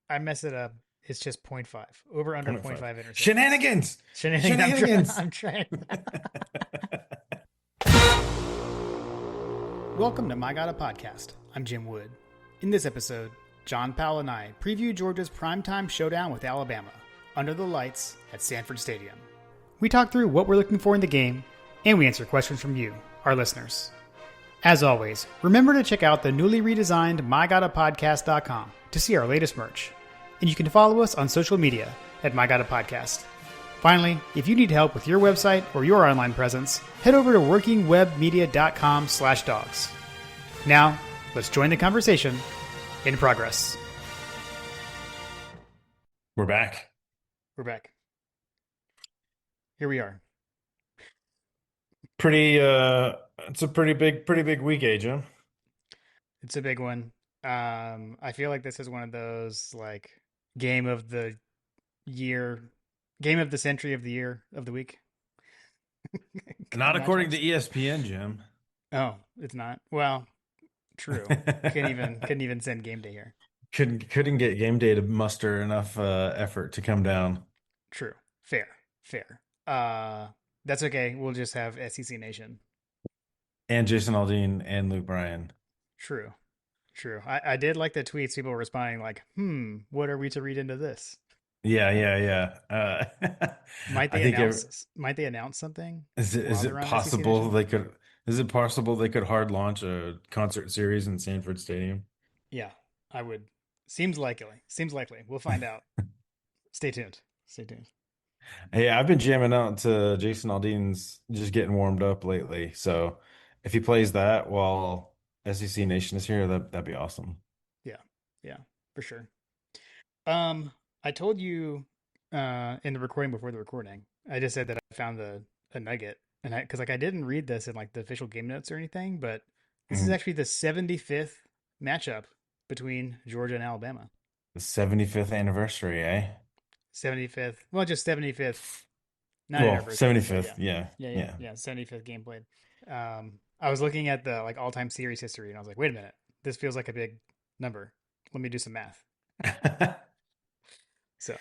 I mess it up. It's just point 0.5. Over under Point point 5. 0.5 interceptions. Shenanigans! Shenanigans. I'm trying. Shenanigans! I'm trying. Welcome to My God a Podcast. I'm Jim Wood. In this episode, John Powell and I preview Georgia's primetime showdown with Alabama under the lights at Sanford Stadium. We talk through what we're looking for in the game, and we answer questions from you, our listeners. As always, remember to check out the newly redesigned MyGottaPodcast.com to see our latest merch. And you can follow us on social media at MyGottaPodcast. Finally, if you need help with your website or your online presence, head over to workingwebmedia.com/dogs. Now, let's join the conversation in progress. We're back. We're back. Here we are. It's a pretty big week, AJ. It's a big one. I feel like this is one of those like game of the year, game of the century of the year of the week. Not according to Matchups. ESPN, Jim. Oh, it's not. Well, true. Couldn't even send game day here. Couldn't get game day to muster enough effort to come down. True. Fair. Fair. That's okay. We'll just have SEC Nation. And Jason Aldean and Luke Bryan. True. True. I did like the tweets. People were responding like, what are we to read into this? Yeah. Might I they think announce something is while it they're on SEC possible Nation? they could is it possible they could hard launch a concert series in Sanford Stadium? Yeah, I would. Seems likely. Seems likely. We'll find out. Stay tuned. Stay tuned. Hey, I've been jamming out to Jason Aldean's just getting warmed up lately. So if he plays that while SEC Nation is here, that'd be awesome. Yeah. Yeah, for sure. Um, I told you in the recording before the recording, I just said that I found a nugget, and because like I didn't read this in like the official game notes or anything, but this is Mhm. actually the 75th matchup between Georgia and Alabama. The 75th anniversary, eh? 75th, well, just 75th, not Well, anniversary, but 75th. yeah, Yeah. yeah, yeah, Yeah. yeah, 75th game played. I was looking at the like all-time series history, and I was like, wait a minute, this feels like a big number. Let me do some math. So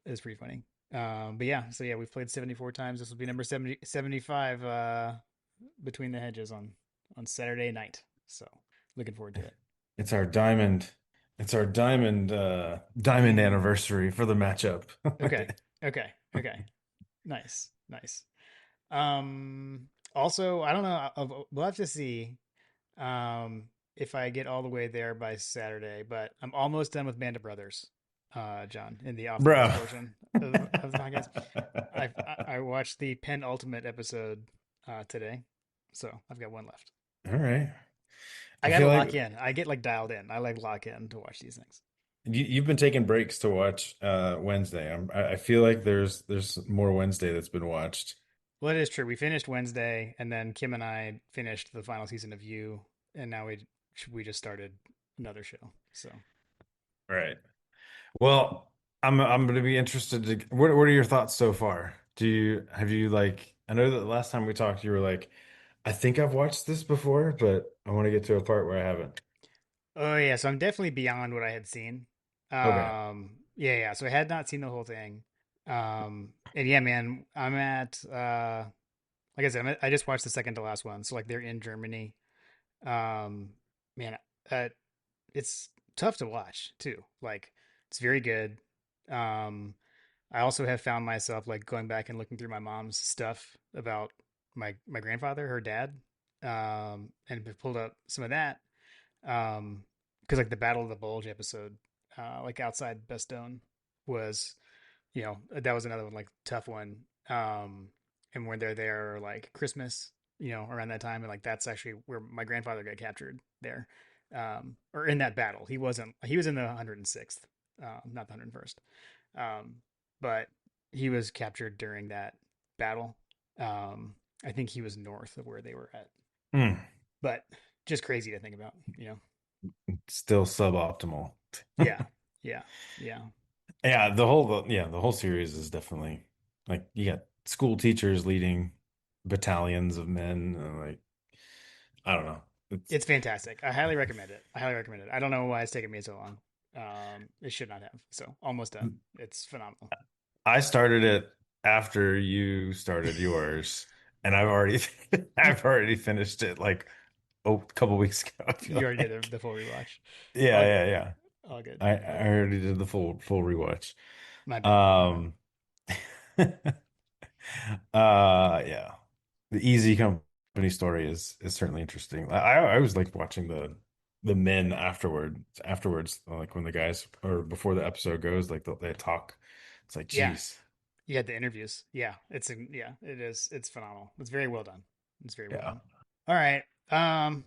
it was pretty funny. But yeah, so yeah, we've played 74 times. This will be number 75 between the hedges on Saturday night. So looking forward to it. It's our diamond. It's our diamond anniversary for the matchup. Okay. Okay. Okay. Nice. Nice. Also, I don't know. We'll have to see if I get all the way there by Saturday, but I'm almost done with Band of Brothers, John, in the off the Bro. list portion of the podcast. I watched the penultimate episode today, so I've got one left. All right. I I got to feel lock like in. I get like dialed in. I like lock in to watch these things. you've been taking breaks to watch Wednesday. I feel like there's more Wednesday that's been watched. Well, it is true. We finished Wednesday, and then Kim and I finished the final season of You, and now we just started another show. So Right. Well, I'm going to be interested to what are your thoughts so far? Have you like I know that last time we talked you were like I think I've watched this before, but I want to get to a part where I haven't. oh yeah, so I'm definitely beyond what I had seen. Okay. Yeah. So I had not seen the whole thing. And yeah, man, I'm at like I said, I just watched the second to last one. So like they're in Germany. Um, man, uh, it's tough to watch too. Like it's very good. Um, I also have found myself like going back and looking through my mom's stuff about my grandfather, her dad, and pulled up some of that. Because like the Battle of the Bulge episode, like outside Bastogne was, that was another one like tough one. And when they're there like Christmas, around that time, and like that's actually where my grandfather got captured there, or in that battle. He was in the 106th, not the 101st, but he was captured during that battle. I think he was north of where they were at, Hmm. but just crazy to think about. Still suboptimal. Yeah, yeah, yeah. Yeah, the whole series is definitely like you got school teachers leading battalions of men like I don't know. It's It's fantastic. I highly recommend it. I highly recommend it. I don't know why it's taken me so long. It should not have. So almost done. It's phenomenal. I started it after you started yours, and I've already I've already finished it like a couple weeks ago, I You feel already did like. the full rewatch. Yeah, All yeah, good. yeah. All good. I already did the full rewatch. My bad. My bad. Um yeah. The Easy Company story is certainly interesting. I always like watching the men afterwards, like when the guys or before the episode goes, like they talk. It's like, Yeah. geez. You had the interviews. Yeah. Yeah, it is. It's phenomenal. It's very well done. It's very well Yeah. done. All right. I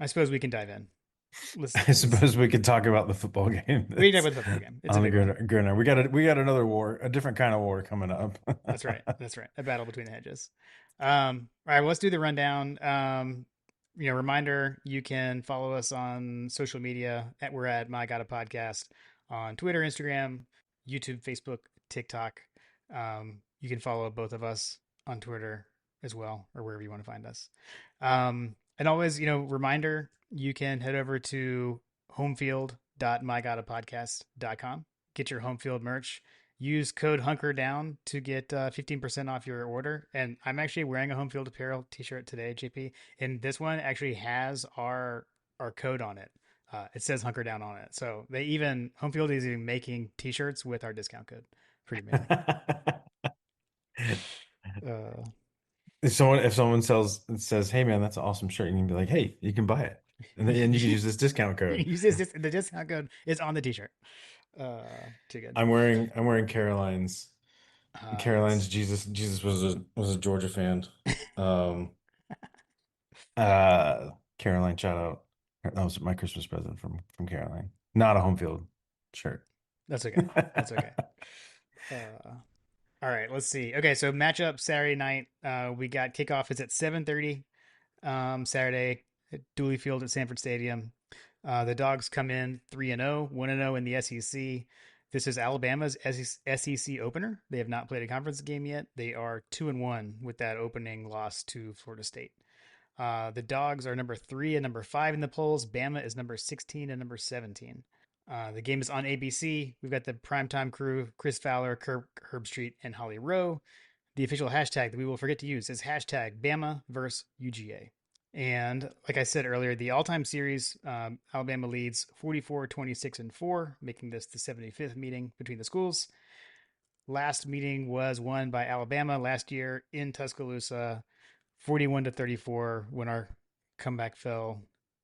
suppose we can dive in. I Let's suppose we could talk about the football game we can dive that's with the football game. It's a on the big one. gridiron. We got another war, a different kind of war coming up. That's right. That's right. A battle between the hedges. All right, well, let's do the rundown. Reminder, you can follow us on social media we're at My God a Podcast on Twitter, Instagram, YouTube, Facebook, TikTok. You can follow both of us on Twitter as well, or wherever you want to find us. And always, reminder, you can head over to homefield.mygodapodcast.com, get your home field merch. Use code Hunker Down to get 15% off your order. And I'm actually wearing a Home Field Apparel T-shirt today, JP. And this one actually has our code on it. It says Hunker Down on it. So Home Field is even making T-shirts with our discount code. Pretty amazing. Uh, If someone says, "Hey man, that's an awesome shirt," you can be like, "Hey, you can buy it, and you can use this discount code." use this. The discount code is on the T-shirt. Too good. I'm wearing Caroline's Nice. Jesus was a Georgia fan. Um, Caroline, shout out. That was my Christmas present from Caroline. Not a home field shirt. That's okay. That's okay. Uh, All right, let's see. Okay, so matchup Saturday night. We got kickoff is at 7:30 Saturday at Dooley Field at Sanford Stadium. The Dogs come in 3-0, 1-0 in the SEC. This is Alabama's SEC opener. They have not played a conference game yet. They are 2-1 with that opening loss to Florida State. The Dogs are number 3 and number 5 in the polls. Bama is number 16 and number 17. The game is on ABC. We've got the primetime crew: Chris Fowler, Herb Street, and Holly Rowe. The official hashtag that we will forget to use is hashtag Bama versus UGA. And like I said earlier, the all-time series, Alabama leads 44, 26, and 4, making this the 75th meeting between the schools. Last meeting was won by Alabama last year in Tuscaloosa, 41-34, when our comeback fell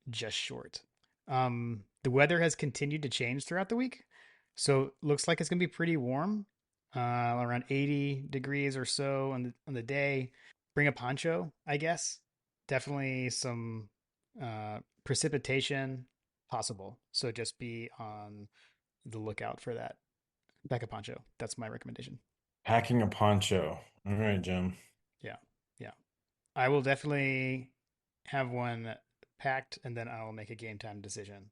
just short. The weather has continued to change throughout the week, so looks like it's going to be pretty warm, around 80 degrees or so on the day. Bring a poncho, I guess. Definitely some precipitation possible, so just be on the lookout for that. Back a poncho. That's my recommendation. Packing a poncho. All right, Jim. Yeah, yeah. I will definitely have one packed, and then I will make a game time decision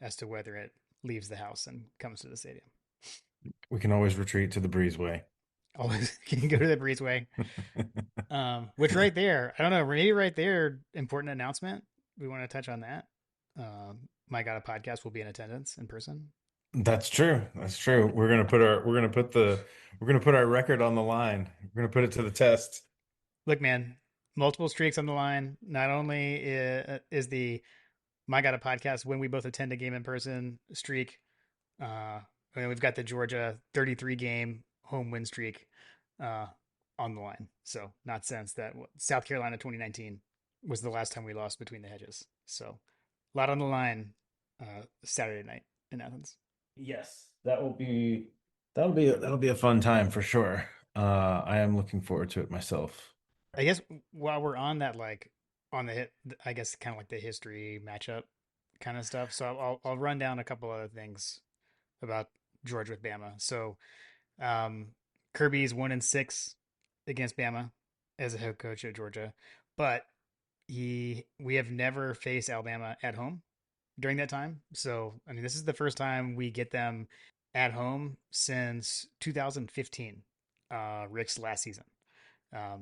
as to whether it leaves the house and comes to the stadium. We can always retreat to the breezeway. Always can go to the breezeway. Which right there, I don't know, maybe right there, important announcement. We want to touch on that. My God, a podcast will be in attendance in person. That's true. That's true. We're gonna put our record on the line. We're gonna put it to the test. Look, man, multiple streaks on the line. Not only is the My God, a podcast when we both attend a game in person streak. Uh, and we've got the Georgia 33 game home win streak uh, on the line. So, not since that South Carolina 2019 was the last time we lost between the hedges. So, a lot on the line Saturday night in Athens. Yes, that'll be a fun time for sure. I am looking forward to it myself. I guess while we're on that, like on the hit, I guess kind of like the history matchup kind of stuff. So, I'll run down a couple other things about Georgia with Bama. So, Kirby's 1-6 against Bama as a head coach at Georgia, but we have never faced Alabama at home during that time. So I mean, this is the first time we get them at home since 2015, Rick's last season, um,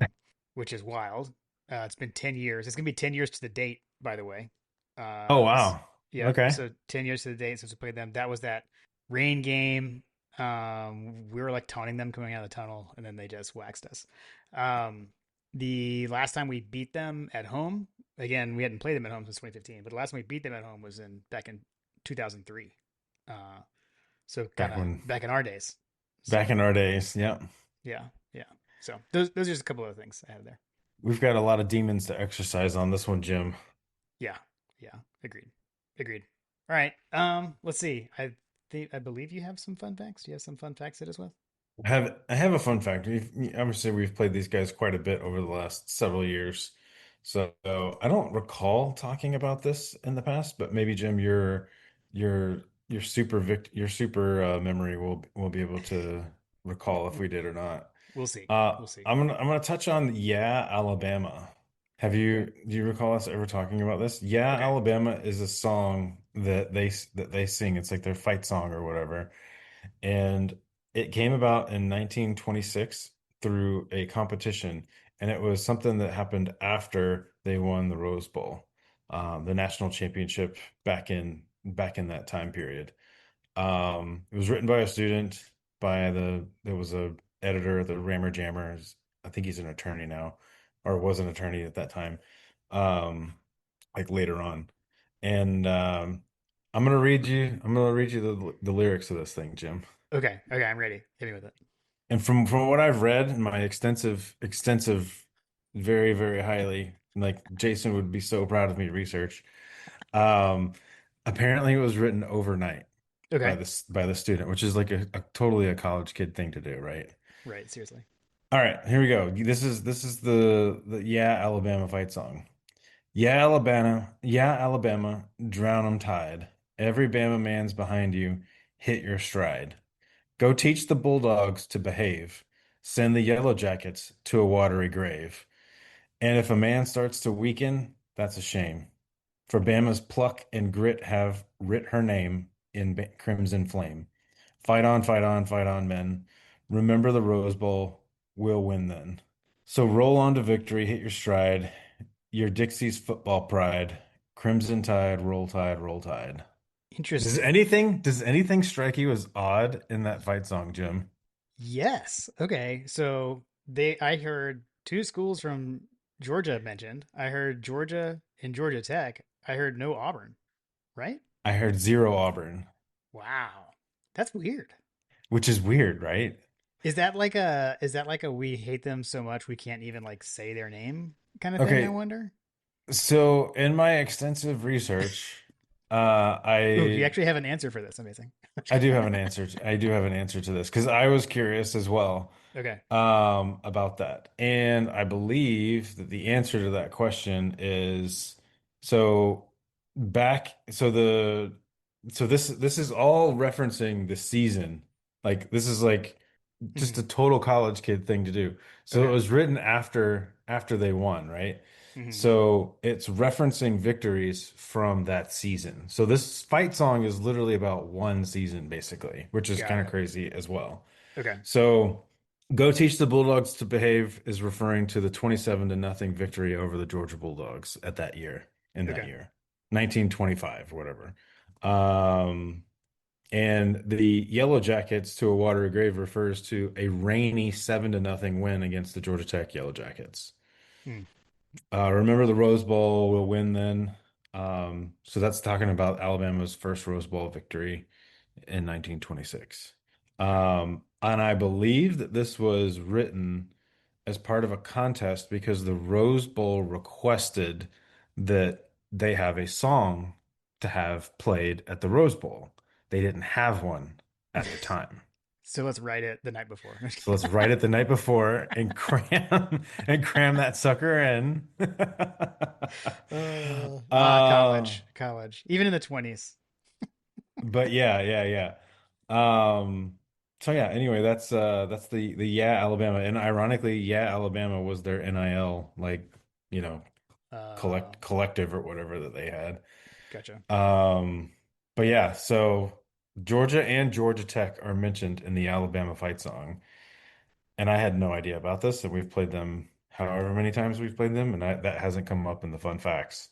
which is wild. It's been 10 years. It's gonna be 10 years to the date, by the way. Oh This wow. Yep. Okay. So 10 years to the date since we played them. That was that rain game. We were like taunting them coming out of the tunnel, and then they just waxed us. Um, the last time we beat them at home, again, we hadn't played them at home since 2015, but the last time we beat them at home was in back in 2003. Uh, so kind Back of when back in our days. back So in our days. Yeah. yeah, yeah. So those are just a couple of things I had there. We've got a lot of demons to exercise on this one, Jim. Yeah, yeah. Agreed. Agreed. All right. Let's see. I believe you have some fun facts. Do you have some fun facts to hit us with? I have a fun fact. Obviously we've played these guys quite a bit over the last several years. So I don't recall talking about this in the past, but maybe Jim, your super memory will be able to recall if we did or not. We'll see. We'll see. I'm gonna touch on Yeah, Alabama. Okay. Do you recall us ever talking about this? Yeah, Okay. Alabama is a song that they sing. It's like their fight song or whatever. And it came about in 1926 through a competition, and it was something that happened after they won the Rose Bowl, the national championship back in that time period. It was written by a student there was a editor, the Rammer Jammers. I think he's an attorney now, or was an attorney at that time. Um, like later on. And I'm gonna read you the lyrics of this thing, Jim. Okay. Okay. I'm ready. Hit me with it. And from what I've read in my extensive, very, very highly, like Jason would be so proud of me research. Um, apparently it was written overnight Okay. by the student, which is like a totally a college kid thing to do, right? Right. Seriously. All right, here we go. This is the Yeah Alabama fight song. Yeah Alabama, drown 'em tide. Every Bama man's behind you, hit your stride. Go teach the Bulldogs to behave. Send the Yellow Jackets to a watery grave. And if a man starts to weaken, that's a shame. For Bama's pluck and grit have writ her name in crimson flame. Fight on, fight on, men. Remember the Rose Bowl. We'll win then. So roll on to victory, hit your stride. Your Dixie's football pride. Crimson Tide, roll tide, roll tide. Interesting. Does anything strike you as odd in that fight song, Jim? Yes. Okay. So I heard two schools from Georgia mentioned. I heard Georgia and Georgia Tech. I heard no Auburn, right? I heard zero Auburn, Wow. That's weird. which is weird, right? Is that like a we hate them so much we can't even like say their name kind of thing, I Okay, wonder? so in my extensive research, Ooh, you I actually have an answer for this. Amazing. I do have an answer. I do have an answer to this because I was curious as well Okay. about that, and I believe that the answer to that question is so back. This is all referencing the season. Like this is like just Hmm. a total college kid thing to do. So it Okay. was written after they won, right? Hmm. So it's referencing victories from that season. So this fight song is literally about one season, basically, which is Got kind of it. crazy as well. Okay. So go teach the Bulldogs to behave is referring to the 27 to nothing victory over the Georgia Bulldogs at that year, in that Okay. year, 1925 or whatever. Um, and the Yellow Jackets to a watery grave refers to a rainy 7 to nothing win against the Georgia Tech Yellow Jackets. Hmm. Remember the Rose Bowl will win then. So that's talking about Alabama's first Rose Bowl victory in 1926. Got it. And I believe that this was written as part of a contest because the Rose Bowl requested that they have a song to have played at the Rose Bowl. They didn't have one at the time. So let's write it the night before. So let's write it the night before and cram and cram that sucker in. Uh, College, even in the 20s. but yeah. Um, so yeah, anyway, that's the Yeah Alabama. And ironically, Yeah Alabama was their NIL, like, you know, Uh, collective or whatever that they had. Gotcha. Um, but yeah, so Georgia and Georgia Tech are mentioned in the Alabama fight song. And I had no idea about this, and we've played them however many times we've played them, and that hasn't come up in the fun facts.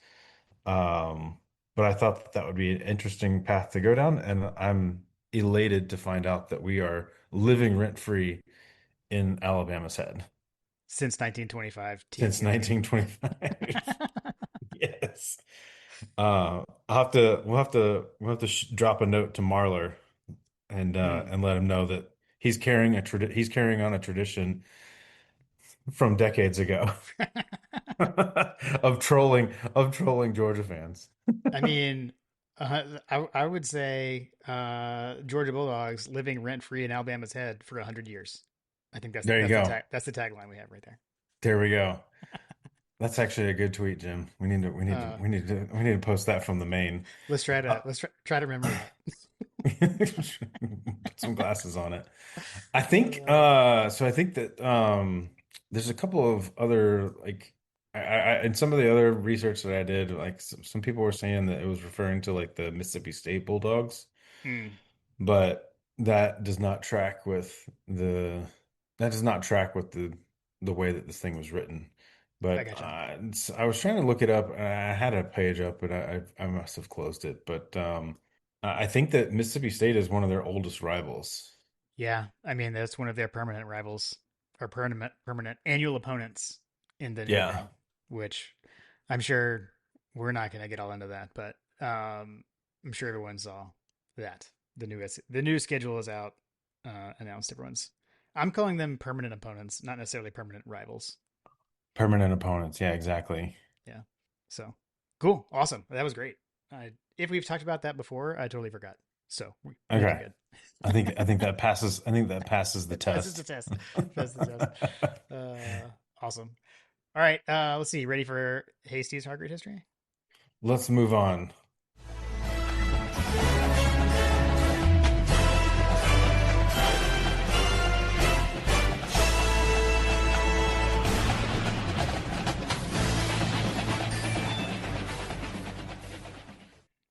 Um, but I thought that that would be an interesting path to go down, and I'm elated to find out that we are living rent free in Alabama's head Since 1925, since TBA. 1925. Yes. We'll have to drop a note to Marler Hmm. and let him know that he's carrying on a tradition from decades ago of trolling Georgia fans. I mean, I would say Georgia Bulldogs living rent free in Alabama's head for 100 years. I think There you go. that's the tagline we have right there. There we go. That's actually a good tweet, Jim. Uh, We need to post that from the main. Uh, try to remember that. Put some glasses on it. I think Uh, I think that there's a couple of other like and some of the other research that I did, like some people were saying that it was referring to like the Mississippi State Bulldogs, hmm, but that does not track with that does not track with the way that this thing was written. I But gotcha. I was trying to look it up, and I had a page up, but I must have closed it. But I think that Mississippi State is one of their oldest rivals. Yeah, I mean that's one of their permanent rivals or permanent annual opponents in the new Yeah, ring, which I'm sure we're not going to get all into that, but I'm sure everyone saw that the new schedule is out, announced. I'm calling them permanent opponents, not necessarily permanent rivals. permanent opponents. Yeah, exactly. Yeah, so cool, awesome, that was great. If we've talked about that before, I totally forgot. So we did Okay. good. I think that passes the It passes the test. test. Passes the test. Awesome. All right. Let's see. Ready for Hasty's Hargreaves history? Let's move on.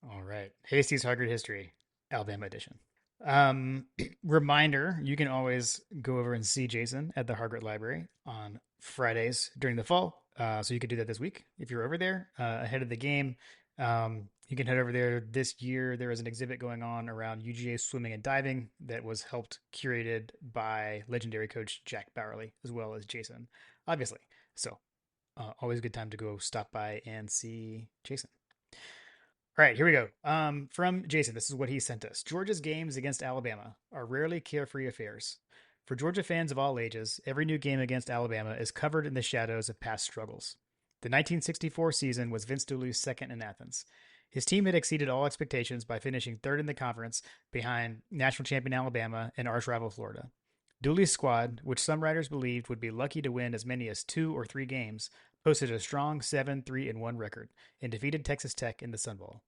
All right. Hasty's Hargreaves history, Alabama edition. Um, Reminder: you can always go over and see Jason at the Hargreaves Library on Fridays during the fall. So you could do that this week if you're over there ahead of the game. You can head over there this year. There is an exhibit going on around UGA swimming and diving that was helped curated by legendary coach Jack Bowerly as well as Jason, obviously. So always a good time to go stop by and see Jason. All right, here we go. From Jason, this is what he sent us. Georgia's games against Alabama are rarely carefree affairs. For Georgia fans of all ages, every new game against Alabama is covered in the shadows of past struggles. The 1964 season was Vince Dooley's second in Athens. His team had exceeded all expectations by finishing third in the conference behind national champion Alabama and arch rival Florida. Dooley's squad, which some writers believed would be lucky to win as many as 2 or 3 games, posted a strong 7-3-1 record and defeated Texas Tech in the Sun Bowl.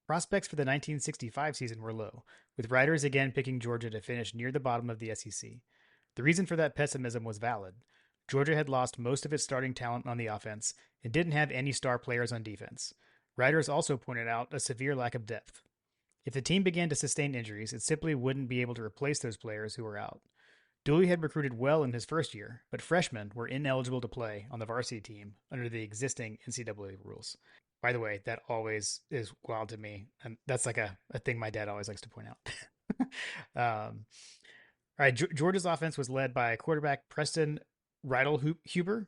Prospects for the 1965 season were low, with writers again picking Georgia to finish near the bottom of the SEC. The reason for that pessimism was valid. Georgia had lost most of its starting talent on the offense and didn't have any star players on defense. Writers also pointed out a severe lack of depth. If the team began to sustain injuries, it simply wouldn't be able to replace those players who were out. Dooley had recruited well in his first year, but freshmen were ineligible to play on the varsity team under the existing NCAA rules. By the way, that always is wild to me. And that's like a thing my dad always likes to point out. All right, Georgia's offense was led by quarterback Preston Huber,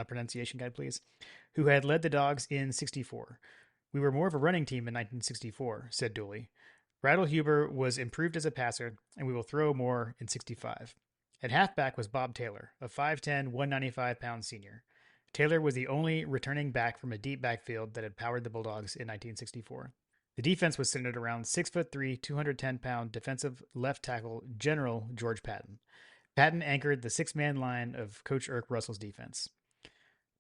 pronunciation guide please, who had led the Dogs in 64. We were more of a running team in 1964, said Dooley. Huber was improved as a passer, and we will throw more in 65. At halfback was Bob Taylor, a 5'10", 195-pound senior. Taylor was the only returning back from a deep backfield that had powered the Bulldogs in 1964. The defense was centered around 6'3", 210-pound defensive left tackle General George Patton. Patton anchored the six-man line of Coach Irk Russell's defense.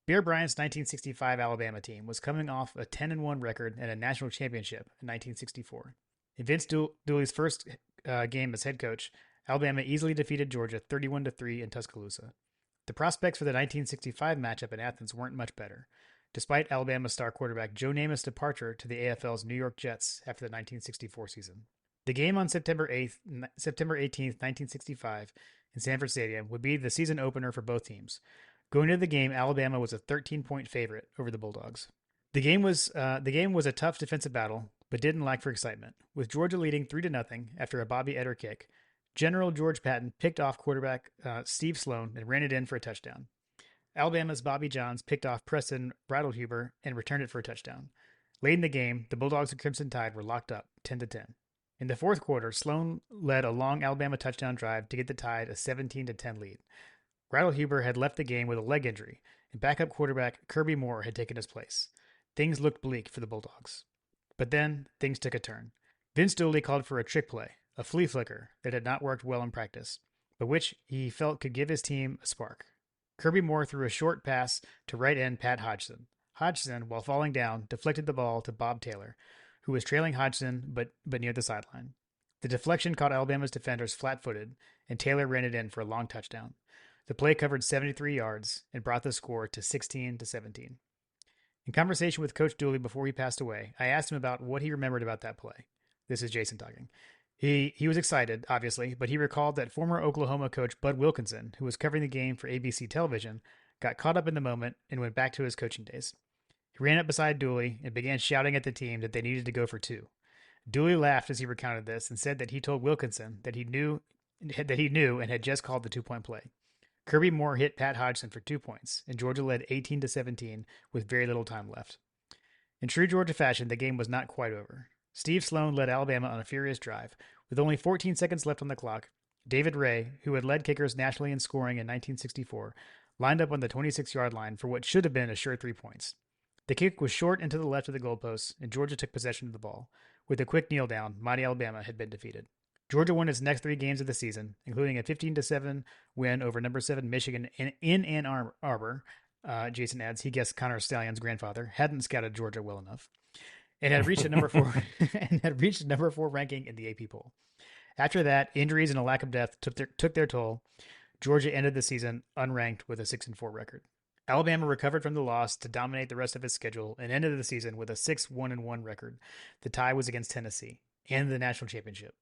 Bear Bryant's 1965 Alabama team was coming off a 10-1 record and a national championship in 1964. In Vince Dooley's first game as head coach, Alabama easily defeated Georgia 31-3 in Tuscaloosa. The prospects for the 1965 matchup in Athens weren't much better, despite Alabama star quarterback Joe Namath's departure to the AFL's New York Jets after the 1964 season. The game on September 18th, 1965, in Sanford Stadium would be the season opener for both teams. Going into the game, Alabama was a 13-point favorite over the Bulldogs. The game was a tough defensive battle, but didn't lack for excitement. With Georgia leading 3-0 after a Bobby Eder kick, General George Patton picked off quarterback Steve Sloan and ran it in for a touchdown. Alabama's Bobby Johns picked off Preston Bradleyhuber and returned it for a touchdown. Late in the game, the Bulldogs and Crimson Tide were locked up 10-10. In the fourth quarter, Sloan led a long Alabama touchdown drive to get the Tide a 17-10 lead. Bradleyhuber had left the game with a leg injury, and backup quarterback Kirby Moore had taken his place. Things looked bleak for the Bulldogs. But then things took a turn. Vince Dooley called for a trick play, a flea flicker that had not worked well in practice, but which he felt could give his team a spark. Kirby Moore threw a short pass to right end Pat Hodgson. Hodgson, while falling down, deflected the ball to Bob Taylor, who was trailing Hodgson but near the sideline. The deflection caught Alabama's defenders flat footed, and Taylor ran it in for a long touchdown. The play covered 73 yards and brought the score to 16-17. In conversation with Coach Dooley before he passed away, I asked him about what he remembered about that play. This is Jason talking. He was excited, obviously, but he recalled that former Oklahoma coach Bud Wilkinson, who was covering the game for ABC television, got caught up in the moment and went back to his coaching days. He ran up beside Dooley and began shouting at the team that they needed to go for two. Dooley laughed as he recounted this and said that he told Wilkinson that he knew and had just called the 2-point play. Kirby Moore hit Pat Hodgson for 2 points, and Georgia led 18-17 with very little time left. In true Georgia fashion, the game was not quite over. Steve Sloan led Alabama on a furious drive. With only 14 seconds left on the clock, David Ray, who had led kickers nationally in scoring in 1964, lined up on the 26-yard line for what should have been a sure 3 points. The kick was short and to the left of the goalpost, and Georgia took possession of the ball. With a quick kneel down, mighty Alabama had been defeated. Georgia won its next 3 games of the season, including a 15-7 win over number 7 Michigan in Ann Arbor. Jason adds he guessed Connor Stallion's grandfather hadn't scouted Georgia well enough, and had reached a number 4 and had reached a number 4 ranking in the AP poll. After that, injuries and a lack of depth took their toll. Georgia ended the season unranked with a 6-4 record. Alabama recovered from the loss to dominate the rest of its schedule and ended the season with a 6-1-1 record. The tie was against Tennessee and the national championship.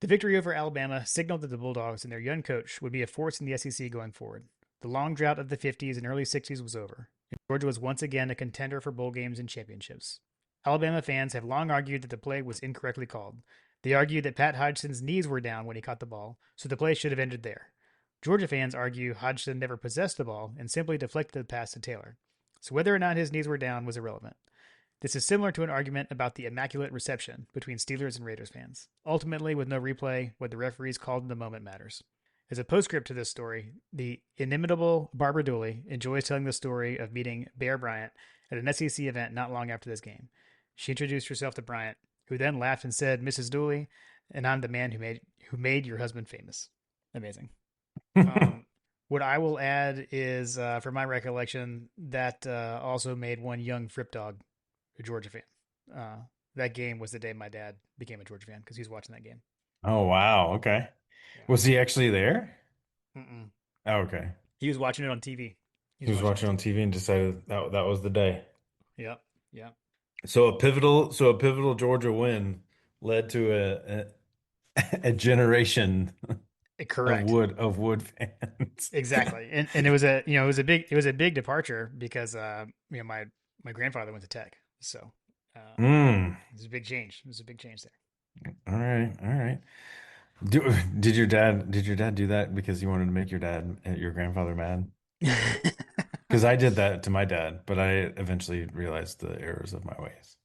The victory over Alabama signaled that the Bulldogs and their young coach would be a force in the SEC going forward. The long drought of the 50s and early 60s was over, and Georgia was once again a contender for bowl games and championships. Alabama fans have long argued that the play was incorrectly called. They argued that Pat Hodgson's knees were down when he caught the ball, so the play should have ended there. Georgia fans argue Hodgson never possessed the ball and simply deflected the pass to Taylor. So whether or not his knees were down was irrelevant. This is similar to an argument about the immaculate reception between Steelers and Raiders fans. Ultimately, with no replay, what the referees called in the moment matters. As a postscript to this story, the inimitable Barbara Dooley enjoys telling the story of meeting Bear Bryant at an SEC event not long after this game. She introduced herself to Bryant, who then laughed and said, "Mrs. Dooley, and I'm the man who made your husband famous." Amazing. What I will add is, from my recollection, that also made one young Frip Dog a Georgia fan. That game was the day my dad became a Georgia fan because he was watching that game. Oh wow, okay. Yeah. Was he actually there? Mm-mm. Oh, okay. He was watching it on TV. He He was was watching it watching on on TV. TV and decided that was the day. Yep. Yep. So a pivotal Georgia win led to a generation of Correct. wood fans. Exactly. And it was a big departure because my grandfather went to Tech, so Mm. it was a big change. It was a big change All right, all right. Do, did your dad do that because you wanted to make your grandfather mad? there. Because I did that to my dad, but I eventually realized the errors of my ways.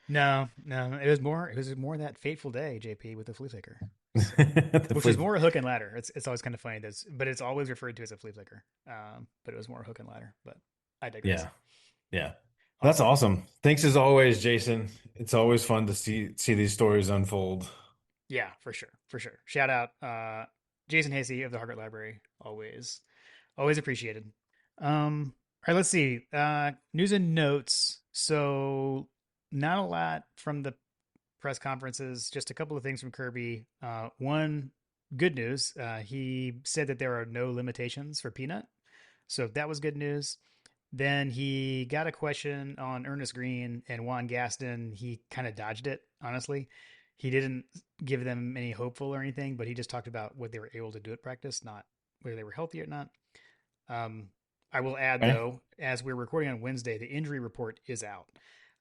No, no, it was more that fateful day, JP, with the flea flicker. So, The which is flea, more a hook and ladder. It's always kind of funny, but it's always referred to as a flea flicker. But it was more a hook and ladder. But I digress. yeah, yeah. That's Awesome. awesome. Thanks as always, Jason. It's always fun to see these stories unfold. Yeah, for sure, for sure. Shout out, Jason Hasey of the Harvard Library. Always appreciated. All right, let's see. News and notes. So not a lot from the press conferences, just a couple of things from Kirby. One, good news. He said that there are no limitations for peanut. So that was good news. Then he got a question on Ernest Green and Juan Gaston. He kind of dodged it, honestly. He didn't give them any hopeful or anything, but he just talked about what they were able to do at practice, not whether they were healthy or not. Um, I will add Okay. though, as we're recording on Wednesday, the injury report is out.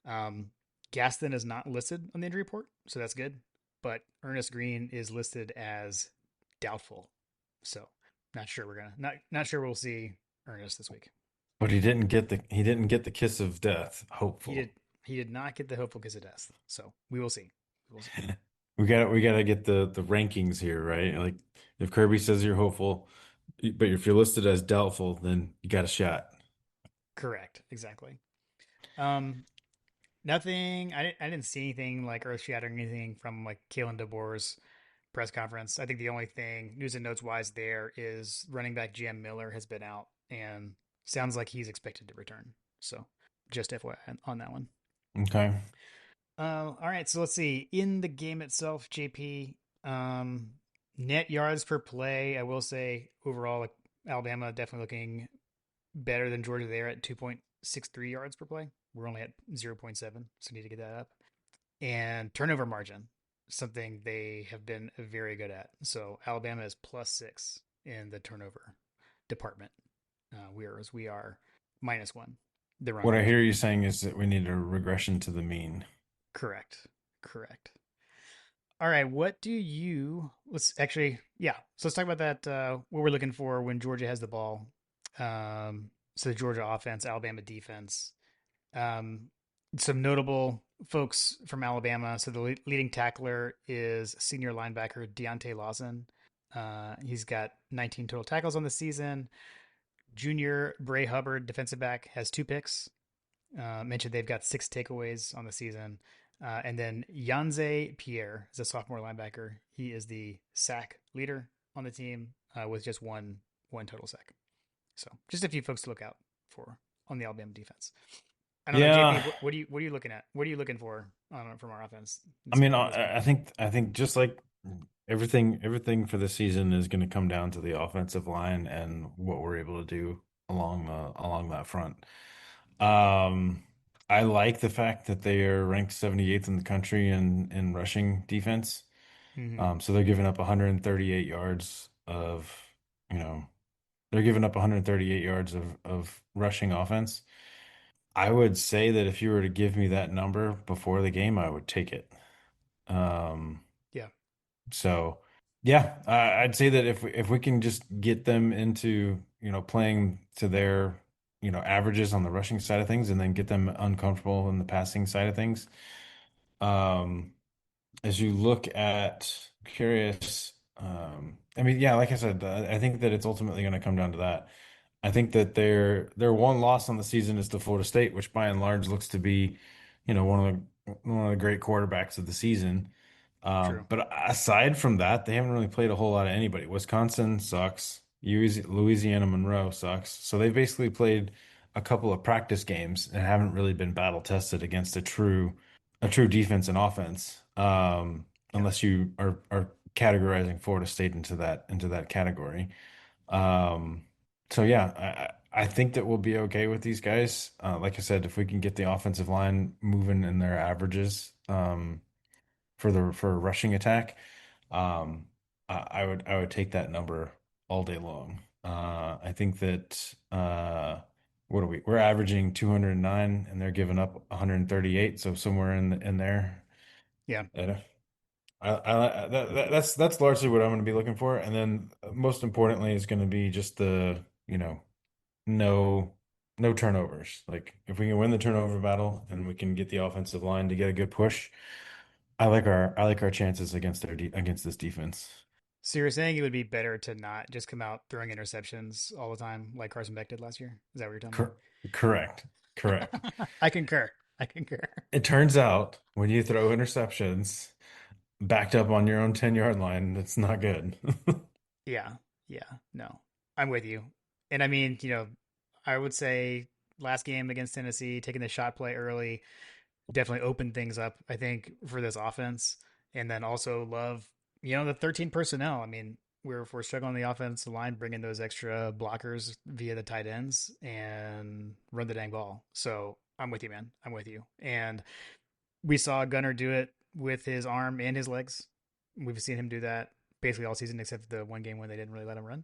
Um, Gaston is not listed on the injury report, so that's good. But Ernest Green is listed as doubtful, so not sure we're gonna not sure we'll see Ernest this week. But he didn't get the kiss of death. He Hopeful. did he did not get the hopeful kiss of death, so we will see. We will see. We gotta get the rankings here, right? Like if Kirby says you're hopeful, but if you're listed as doubtful, then you got a shot. Correct, exactly. Um, Nothing. I didn't see anything like earth shattering anything from like Kalen DeBoer's press conference. I think the only thing news and notes wise there is running back GM Miller has been out and sounds like he's expected to return. So just FYI on that one. Okay. All right, so let's see. In the game itself, JP, um, net yards per play. I will say overall, like Alabama definitely looking better than Georgia there at 2.63 yards per play. We're only at 0.7, so we need to get that up. And turnover margin, something they have been very good at. So Alabama is +6 in the turnover department, whereas we are -1. The run What I hear option. you saying is that we need a regression to the mean. Correct. Correct. All right. What do you? Let's actually, yeah. So let's talk about that. What we're looking for when Georgia has the ball. So the Georgia offense, Alabama defense. Um, some notable folks from Alabama. So the leading tackler is senior linebacker Deontay Lawson. He's got 19 total tackles on the season. Junior Bray Hubbard, defensive back, has 2 picks. Mentioned they've got 6 takeaways on the season. And then Yanze Pierre is a sophomore linebacker. He is the sack leader on the team with just one total sack. So just a few folks to look out for on the Alabama defense. I don't know, JP. Yeah. What are you looking at? What are you looking for from our offense I mean, in this game? I think just like everything for the season is going to come down to the offensive line and what we're able to do along that front. Um, I like the fact that they are ranked 78th in the country in rushing defense. Mm-hmm. So they're giving up 138 yards of, you know, they're giving up 138 yards of rushing offense. I would say that if you were to give me that number before the game, I would take it. Um, Yeah. So, yeah, I'd say that if we can just get them into, playing to their, averages on the rushing side of things and then get them uncomfortable in the passing side of things. Um, as you look at curious, I mean, yeah, like I said, I think that it's ultimately going to come down to that. I think that their one loss on the season is to Florida State, which by and large looks to be, one of the great quarterbacks of the season. True. But aside from that, they haven't really played a whole lot of anybody. Wisconsin sucks. Louisiana Monroe sucks. So they basically played a couple of practice games and haven't really been battle tested against a true defense and offense. Yeah. Unless you are categorizing Florida State into that category. Um, so yeah, I think that we'll be okay with these guys. Like I said, if we can get the offensive line moving in their averages, for a rushing attack, um, I would take that number all day long. I think that what are we? We're averaging 209, and they're giving up 138, so somewhere in there. Yeah. And that's largely what I'm going to be looking for, and then most importantly is going to be just the no no turnovers. Like if we can win the turnover battle and we can get the offensive line to get a good push, I like our chances against against this defense. So you're saying it would be better to not just come out throwing interceptions all the time like Carson Beck did last year? Is that what you're telling me? Cor correct. Correct. I concur. I concur. It turns out when you throw interceptions backed up on your own 10-yard line, it's not good. Yeah. Yeah. No, I'm with you. And I mean, I would say last game against Tennessee, taking the shot play early definitely opened things up, I think, for this offense. And then also love, the 13 personnel. I mean, we're struggling on the offensive line, bringing those extra blockers via the tight ends and run the dang ball. So I'm with you, man. I'm with you. And we saw Gunner do it with his arm and his legs. We've seen him do that basically all season, except the one game when they didn't really let him run.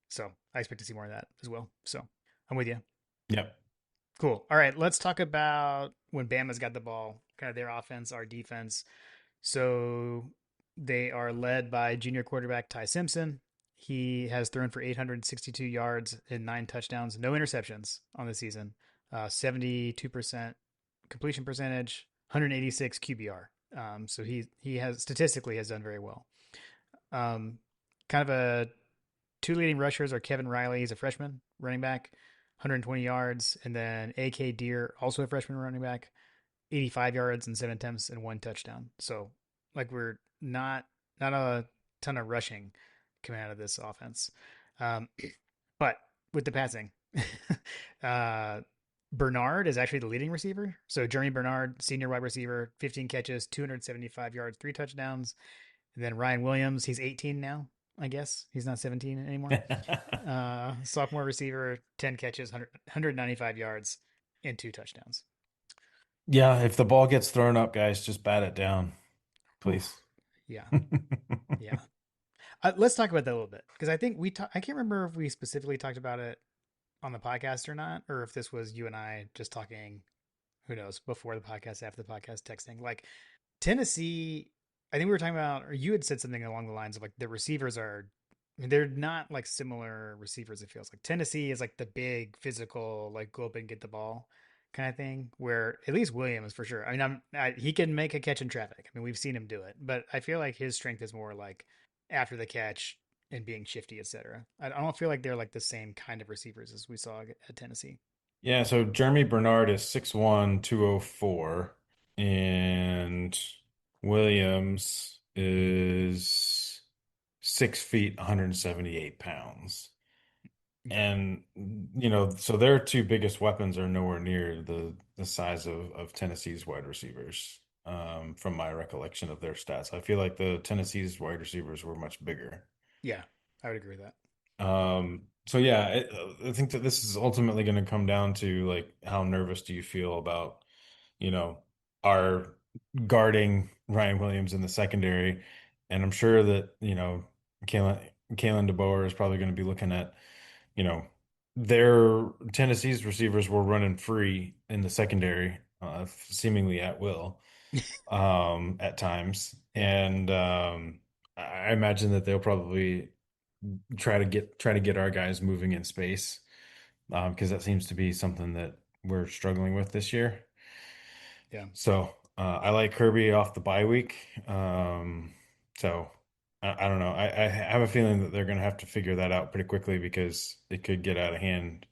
So I expect to see more of that as well. So I'm with you. Yep. Cool. All right, let's talk about when Bama's got the ball, kind of their offense, our defense. So they are led by junior quarterback Ty Simpson. He has thrown for 862 yards and 9 touchdowns, no interceptions on the season, 72% completion percentage, 186 QBR. So he has statistically has done very well. Um, Kind of a two leading rushers are Kevin Riley, he's a freshman running back, 120 yards, and then AK Deer, also a freshman running back, 85 yards and 7 attempts and 1 touchdown. So like we're not a ton of rushing coming out of this offense. Um, but with the passing, uh, Bernard is actually the leading receiver. So Jeremy Bernard, senior wide receiver, 15 catches, 275 yards, 3 touchdowns. And then Ryan Williams, he's 18 now, I guess. He's not 17 anymore. Sophomore receiver, 10 catches, 195 yards, and 2 touchdowns. Yeah, if the ball gets thrown up, guys, just bat it down, Whew. please. Yeah. Yeah. Let's talk about that a little bit because I think I can't remember if we specifically talked about it on the podcast or not, or if this was you and I just talking, who knows, before the podcast, after the podcast, texting. Like Tennessee, I think we were talking about, or you had said something along the lines of like the receivers are, I mean, they're not like similar receivers. It feels like Tennessee is like the big physical, like go up and get the ball kind of thing. Where at least Williams for sure. I mean, he can make a catch in traffic. I mean, we've seen him do it, but I feel like his strength is more like after the catch and being shifty, etc. I don't feel like they're like the same kind of receivers as we saw at Tennessee. Yeah, so Jeremy Bernard is 6'1", 204, and Williams is 6 feet, 178 pounds. Okay. And so their two biggest weapons are nowhere near the size of Tennessee's wide receivers. From my recollection of their stats, I feel like the Tennessee's wide receivers were much bigger. Yeah, I would agree with that. So yeah, I think that this is ultimately going to come down to like how nervous do you feel about, you know, our guarding Ryan Williams in the secondary, and I'm sure that Kalen Kalen DeBoer is probably going to be looking at, you know, their Tennessee's receivers were running free in the secondary, seemingly at will, at times, Yeah. and I imagine that they'll probably try to get our guys moving in space, because that seems to be something that we're struggling with this year. Yeah. So I like Kirby off the bye week. So I don't know. I have a feeling that they're going to have to figure that out pretty quickly because it could get out of hand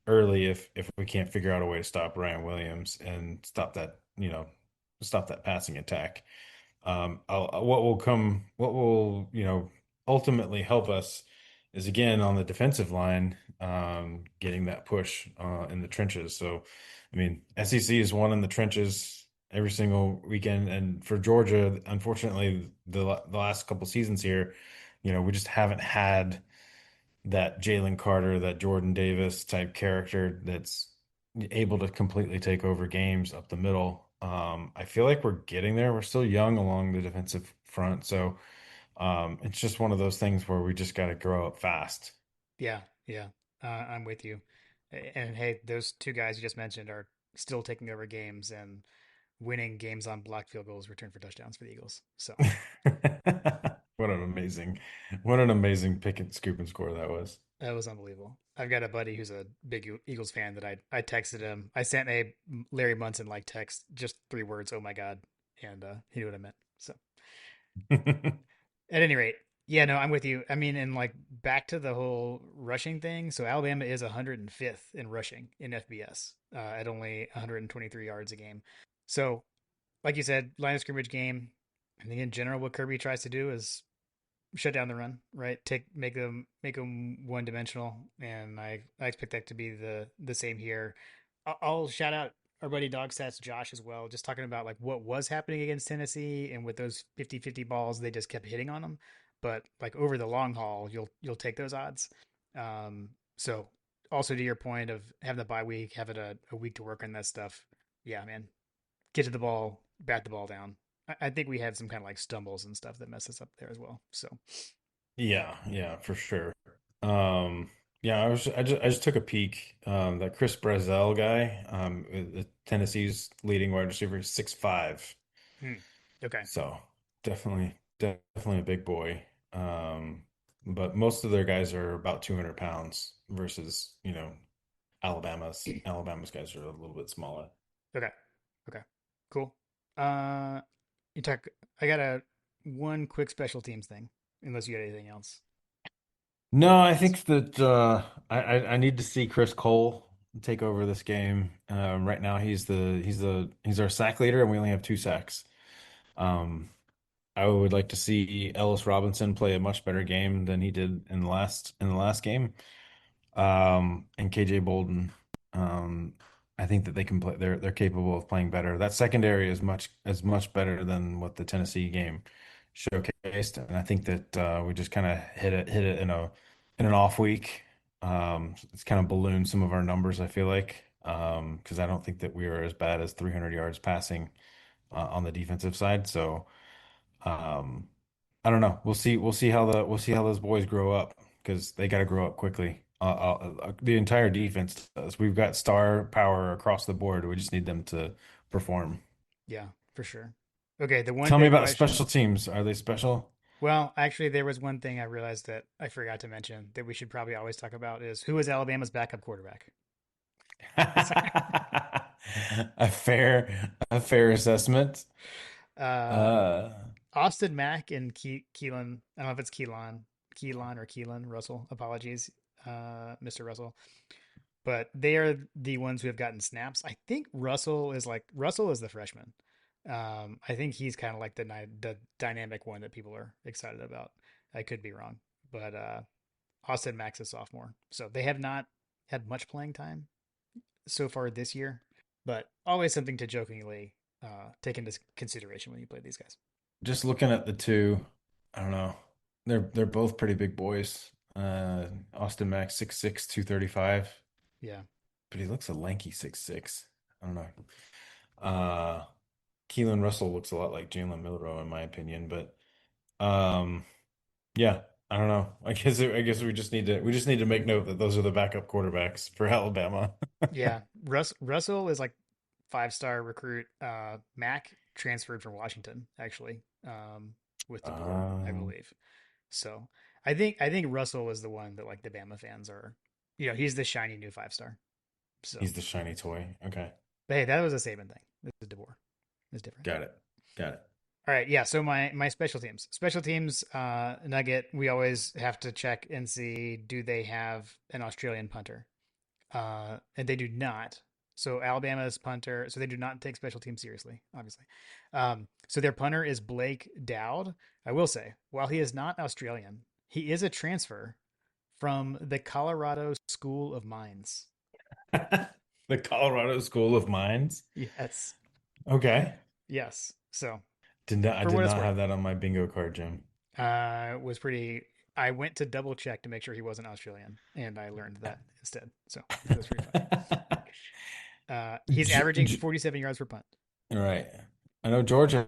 early if we can't figure out a way to stop Ryan Williams and stop that passing attack. What will, ultimately help us is again on the defensive line, getting that push in the trenches. So, I mean, SEC is one in the trenches every single weekend, and for Georgia, unfortunately, the last couple seasons here, we just haven't had that Jalen Carter, that Jordan Davis type character that's able to completely take over games up the middle. I feel like we're getting there. We're still young along the defensive front, so it's just one of those things where we just got to grow up fast. Yeah, yeah, I'm with you. And hey, those two guys you just mentioned are still taking over games and winning games on blocked field goals, return for touchdowns for the Eagles. So What an amazing pick and scoop and score that was. that was unbelievable. I've got a buddy who's a big Eagles fan that I texted him. I sent a Larry Munson like text, just 3 words, "Oh my god," and he knew what I meant. So at any rate, yeah, no, I'm with you. I mean, and like back to the whole rushing thing. So Alabama is 105th in rushing in FBS at only 123 yards a game. So, like you said, line of scrimmage game. I think in general, what Kirby tries to do is shut down the run, right? Make them one dimensional, and I expect that to be the same here. I'll shout out our buddy Dog Stats Josh as well, just talking about like what was happening against Tennessee and with those 50-50 balls, they just kept hitting on them. But like over the long haul, you'll take those odds. So also to your point of having the bye week, having a week to work on that stuff. Yeah, man, get to the ball, bat the ball down. I think we had some kind of like stumbles and stuff that messed us up there as well. So Yeah, yeah, for sure. Um, Yeah, I just took a peek. That Chris Brazzell guy, Tennessee's leading wide receiver, is 6'5". Hmm. Okay. So definitely a big boy. Um, but most of their guys are about 200 pounds versus, Alabama's guys are a little bit smaller. Okay. Okay. Cool. Uh, you talk. I got a one quick special teams thing, unless you got anything else. No, I think that I need to see Chris Cole take over this game. Right now he's our sack leader, and we only have 2 sacks. Um, I would like to see Ellis Robinson play a much better game than he did in the last game. And KJ Bolden. Um, I think that they can play. They're capable of playing better. That secondary is much better than what the Tennessee game showcased, and I think that we just kind of hit it in an off week. It's kind of ballooned some of our numbers, I feel like, because I don't think that we are as bad as 300 yards passing on the defensive side. So. Um, I don't know. We'll see how those boys grow up because they got to grow up quickly. The entire defense does. We've got star power across the board. We just need them to perform. Yeah, for sure. Okay, the one Tell me big about the special question. teams. Are they special? Well, actually, there was one thing I realized that I forgot to mention that we should probably always talk about is who is Alabama's backup quarterback? A fair assessment. uh, Uh, Austin Mack and Keelan. I don't know if it's Keelan or Keelan Russell. Apologies, Mr. Russell. But they are the ones who have gotten snaps. I think Russell is the freshman. I think he's kind of like the dynamic one that people are excited about. I could be wrong, but Austin Mack's a sophomore, so they have not had much playing time so far this year. But always something to jokingly take into consideration when you play these guys. just looking at the two, I don't know. They're both pretty big boys. Austin Mack 6'6", 235. Yeah, But he looks a lanky 6'6". I don't know. Uh, Keelan Russell looks a lot like Jalen Milrow in my opinion, but um, yeah, I don't know. I guess we just need to make note that those are the backup quarterbacks for Alabama. yeah. Russell is like 5-star recruit. Mack transferred from Washington actually, with DeBoer, I Um, believe. So I think Russell was the one that like the Bama fans are. He's the shiny new 5-star. So, he's the shiny toy. Okay, but hey, that was a Saban thing. This is DeBoer. It's different. got it, got it. All right, yeah. So my special teams nugget. We always have to check and see do they have an Australian punter, and they do not. So Alabama's punter. So they do not take special teams seriously, obviously. So their punter is Blake Dowd. I will say, while he is not Australian, he is a transfer from the Colorado School of Mines. The Colorado School of Mines. Yes, Okay, yes. So I for did what it's not worth, have that on my bingo card, Jim. was pretty. I went to double check to make sure he wasn't Australian, and I learned that instead. So it was pretty funny. He's J averaging J 47 yards per punt. All right. I know Georgia's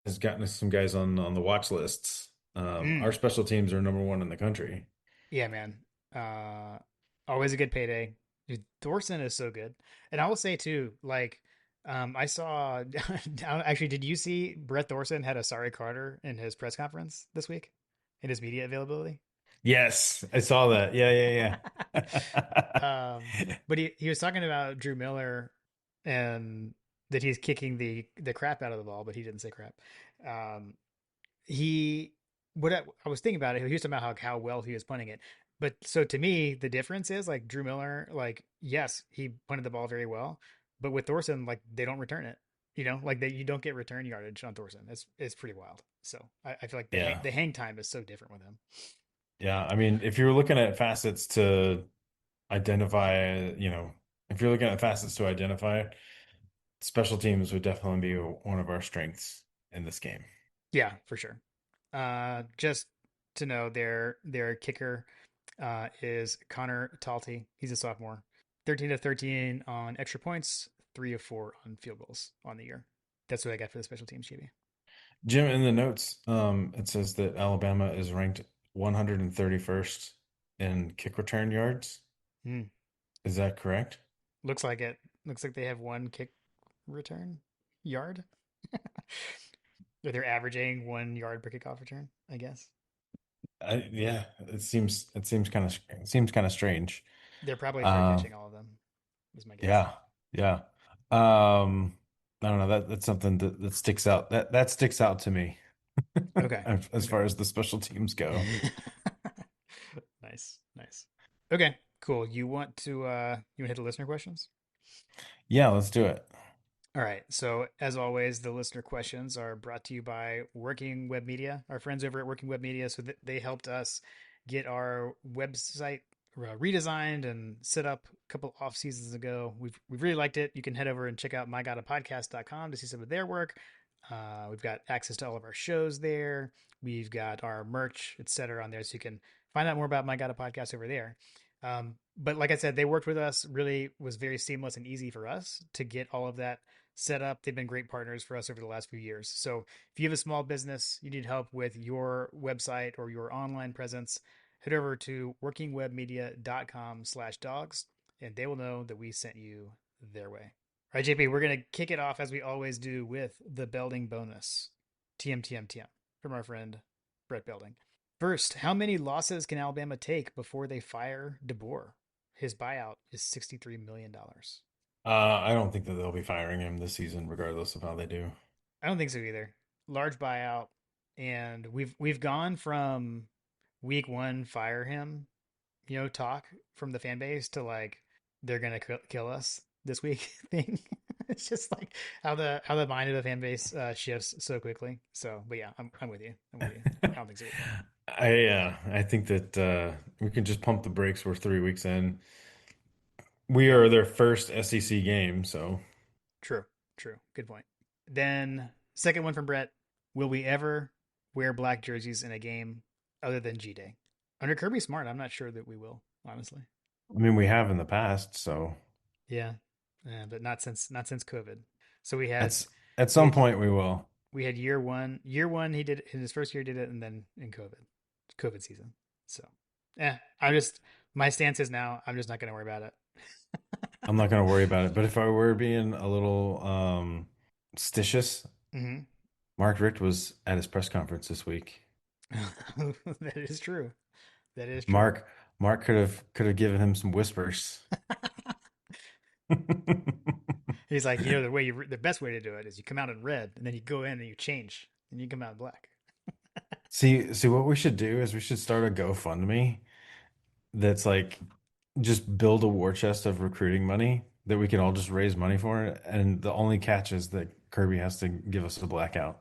has gotten us some guys on the watch lists. Our Mm, special teams are number 1 in the country. yeah, man. Uh, Always a good payday. Dude, Thorson is so good, and I will say too, like, I saw. Actually, did you see Brett Thorson had a sorry Carter in his press conference this week in his media availability? Yes, I saw that. Yeah, yeah, yeah. But he was talking about Drew Miller and that he's kicking the crap out of the ball, but he didn't say crap. Um, he what I was thinking about it, he was talking about how well he was punting it. But so to me, the difference is like Drew Miller, like yes, he punted the ball very well, but with Thorson, like they don't return it. Like that you don't get return yardage on Thorson. It's pretty wild. So I feel like Yeah. the hang time is so different with him. Yeah. I mean, if you were looking at facets to identify, if you're looking at facets to identify, special teams would definitely be one of our strengths in this game. Yeah, for sure. Just to know, their kicker is Connor Talty. He's a sophomore. 13 to 13 on extra points, 3 of 4 on field goals on the year. That's what I got for the special teams, GB. Jim, in the notes, it says that Alabama is ranked 131st in kick return yards. Hmm. Is that correct? Looks like it. Looks like they have one kick return yard. Or they're averaging 1 yard per kickoff return, I guess. Yeah, it seems kind of strange. They're probably fair Uh, catching all of them, is my guess. yeah, yeah. Um, I don't know. That's something that sticks out. That sticks out to me Okay. as Okay. far as the special teams go. Nice. Nice. Okay, cool. You want to hit the listener questions? Yeah, let's do it. All right. So, as always, the listener questions are brought to you by Working Web Media, our friends over at Working Web Media. So, they helped us get our website redesigned and set up a couple off seasons ago. We've really liked it. You can head over and check out mygodapodcast.com to see some of their work. We've got access to all of our shows there. We've got our merch, etc., on there, so you can find out more about My God a Podcast over there. But like I said, they worked with us. Really was very seamless and easy for us to get all of that set up. They've been great partners for us over the last few years. So if you have a small business, you need help with your website or your online presence, head over to workingwebmedia.com/dogs and they will know that we sent you their way. All right, JP, we're going to kick it off as we always do with the Belding bonus. TM from our friend Brett Belding. First, how many losses can Alabama take before they fire DeBoer? His buyout is $63 million. I don't think that they'll be firing him this season, regardless of how they do. I don't think so either. Large buyout, and we've gone from week one fire him, talk from the fan base to like they're gonna kill us this week thing. It's just like how the mind of the fan base shifts so quickly. So, but yeah, I'm with you. I'm with you. I don't think so either. I think that we can just pump the brakes. We're 3 weeks in. We are their first SEC game, so True, true. Good point. Then second one from Brett: will we ever wear black jerseys in a game other than G Day? Under Kirby Smart, I'm not sure that we will. Honestly, I mean we have in the past, so yeah, but not since COVID. So we had at we some had point we will. we had year one. Year one, he did in his first year, did it, and then in COVID season. So, I'm just my stance is now. I'm just not going to worry about it. I'm not going to worry about it. But if I were being a little stitious, Hmm. Mark Richt was at his press conference this week. That is true. That is true. Mark Mark could have given him some whispers. He's like, the best way to do it is you come out in red, and then you go in and you change, and you come out in black. See what we should do is we should start a GoFundMe that's like just build a war chest of recruiting money that we can all just raise money for. And the only catch is that Kirby has to give us a blackout.